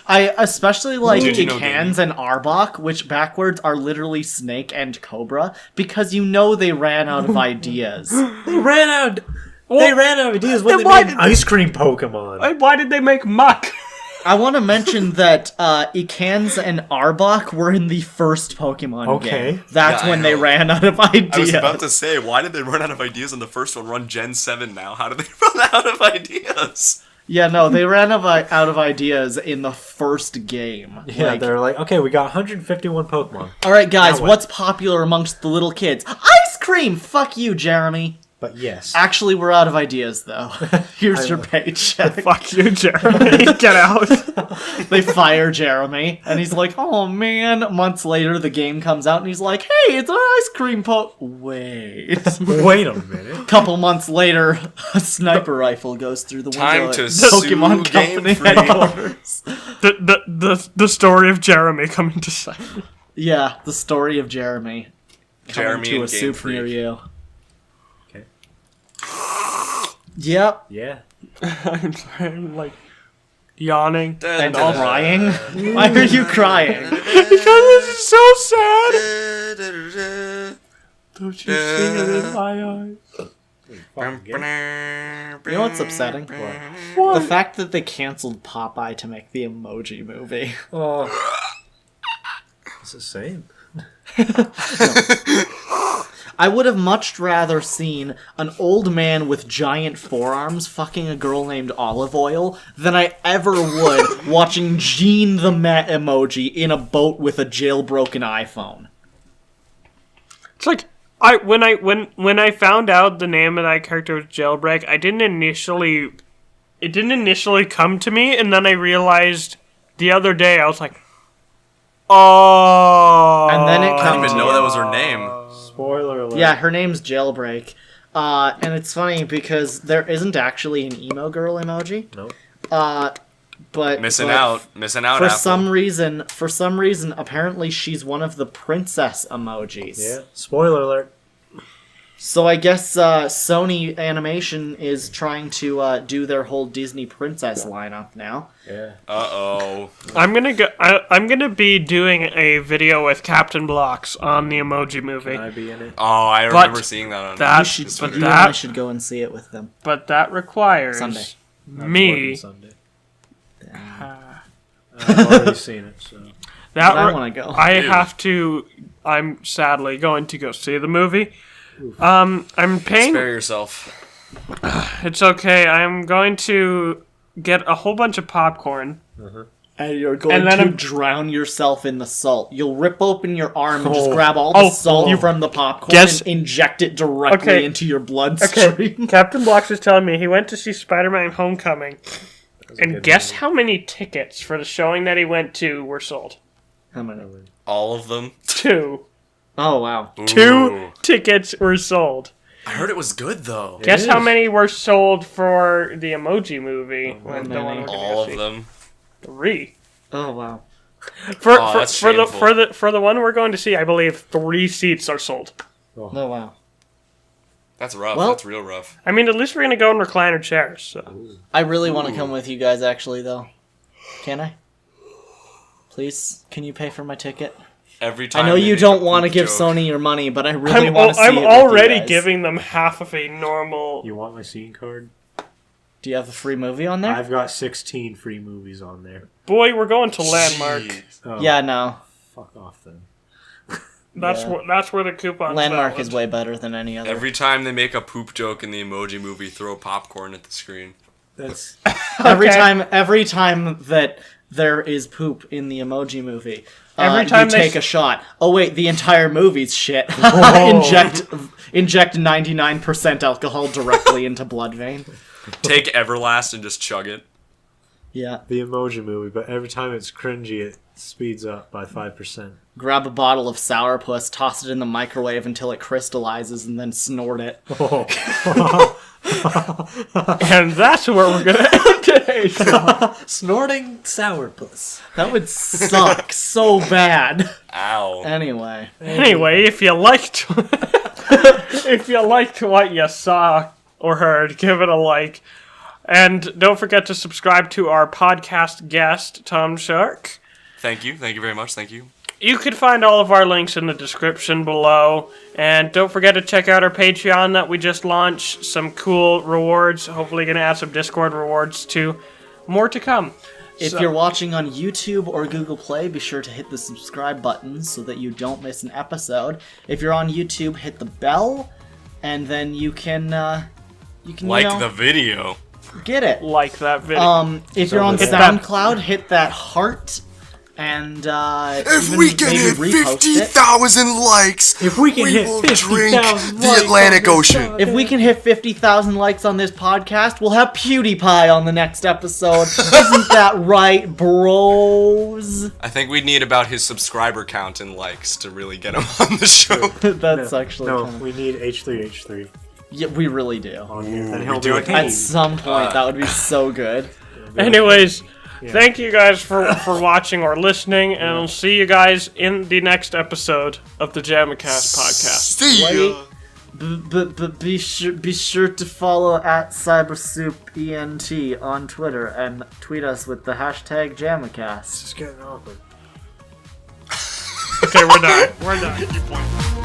I especially like Did you know Ikans and Arbok, which backwards are literally Snake and Cobra, because you know they ran out of ideas. They ran out of ideas when then they why made did- ice cream Pokemon. Why did they make Muck? I want to mention that Ikans and Arbok were in the first Pokemon Okay. game. That's Yeah, I when they know. ran out of ideas. I was about to say, why did they run out of ideas on the first one? Run Gen 7 now. How did they run out of ideas? Yeah, no, they ran out of ideas in the first game. Yeah, they're like, okay, we got 151 Pokemon. all right, guys, Now what? what's popular amongst the little kids? Ice cream! Fuck you, Jeremy. But yes. Actually, we're out of ideas, though. Here's your paycheck. Fuck you, Jeremy. Get out. They fire Jeremy, and he's like, oh man. Months later, the game comes out, and he's like, hey, it's an ice cream Wait. Wait a minute. Couple months later, a sniper rifle goes through the Time window to at sue Pokemon Game Company Freak. headquarters. The story of Jeremy coming to sight. Yeah, the story of Jeremy. Coming Jeremy to and a Game soup Freak. near you. Okay. Yep. Yeah. I'm like yawning. And crying? Why are you crying? Because this is so sad. Don't you see it in my eyes? You know what's upsetting? What? The fact that they canceled Popeye to make the Emoji Movie. Oh. It's the same. I would have much rather seen an old man with giant forearms fucking a girl named Olive Oil than I ever would watching Gene the Met emoji in a boat with a jailbroken iPhone. It's like when I found out the name of that character was Jailbreak, it didn't initially come to me, and then I realized the other day I was like, oh. And then it I comes didn't even know that was her name. Spoiler alert. Yeah, her name's Jailbreak. And it's funny because there isn't actually an emo girl emoji. Nope. But Missing out, for Apple. some reason, apparently she's one of the princess emojis. Yeah. Spoiler alert. So I guess Sony Animation is trying to do their whole Disney princess lineup now. Yeah. Uh-oh. I'm gonna be doing a video with Captain Blocks on the Emoji Movie, Can I be in it? Oh, I remember seeing that on that You but and I that should go and see it with them. but that requires Sunday. me. Sunday. I've already seen it, so. That But I re- want to go. I have to. I'm sadly going to go see the movie. I'm paying. Spare yourself. It's okay. I'm going to get a whole bunch of popcorn, And you're going And then to I'm- drown yourself in the salt. You'll rip open your arm and just grab all the salt from the popcorn Guess- and inject it directly Okay. into your bloodstream. Okay, Captain Blocks is telling me he went to see Spider-Man Homecoming. And guess how many tickets for the showing that he went to were sold? How many? All of them. 2. Oh, wow. 2 tickets were sold. I heard it was good though. Guess how is. many were sold for the Emoji Movie? When the one we're gonna All go of see? them. 3. Oh, wow. For that's for the shameful. for the one we're going to see, I believe 3 seats are sold. Oh, wow. That's rough. Well- That's real rough. I mean, at least we're gonna go in recliner chairs. So. I really want to come with you guys, actually, though. Can I? Please, can you pay for my ticket? Every time I know they you make don't a want to poop give joke- Sony your money, but I really I'm, want to see I'm it with already you guys. giving them half of a normal. You want my scene card? Do you have a free movie on there? I've got 16 free movies on there. Boy, we're going to Landmark. Jeez. Oh, Yeah, no. Fuck off then. That's where the coupon's Landmark valid. is way better than any other. Every time they make a poop joke in the Emoji Movie, throw popcorn at the screen. That's Every Okay. time that there is poop in the Emoji Movie, Every time you they take a shot. Oh wait, the entire movie's shit. inject 99% alcohol directly into blood vein. Take Everlast and just chug it. Yeah. the Emoji Movie, but every time it's cringy, it speeds up by 5%. Grab a bottle of sourpuss, toss it in the microwave until it crystallizes, and then snort it. And that's where we're gonna end today's show. Snorting sourpuss. That would suck so bad. Ow. Anyway. Anyway, if you liked what you saw or heard, give it a like. And don't forget to subscribe to our podcast guest, Tomshark. Thank you. Thank you very much. Thank you. You can find all of our links in the description below. And don't forget to check out our Patreon that we just launched. Some cool rewards. Hopefully going to add some Discord rewards too. More to come. If you're watching on YouTube or Google Play, be sure to hit the subscribe button so that you don't miss an episode. If you're on YouTube, hit the bell, and then you can Like the video. get it. Like that video. If you're on Hit that- SoundCloud, hit that heart, and If even we can maybe hit repost it. 50,000 likes, If we can we hit will 50,000 drink the likes Atlantic on this Ocean. If we can hit 50,000 likes on this podcast, we'll have PewDiePie on the next episode. Isn't that right, bros? I think we'd need about his subscriber count and likes to really get him on the show. That's actually No, kinda... we need H3H3 Yeah, we really do. on here. Then we he'll do be it. like, hey, At some point, that would be so good. Anyways, thank you guys for watching or listening, and I'll see you guys in the next episode of the JAMAcast podcast. See ya. But be sure to follow at CyberSoupENT on Twitter and tweet us with the hashtag JAMAcast. it's getting awkward. Okay, we're done. We're done.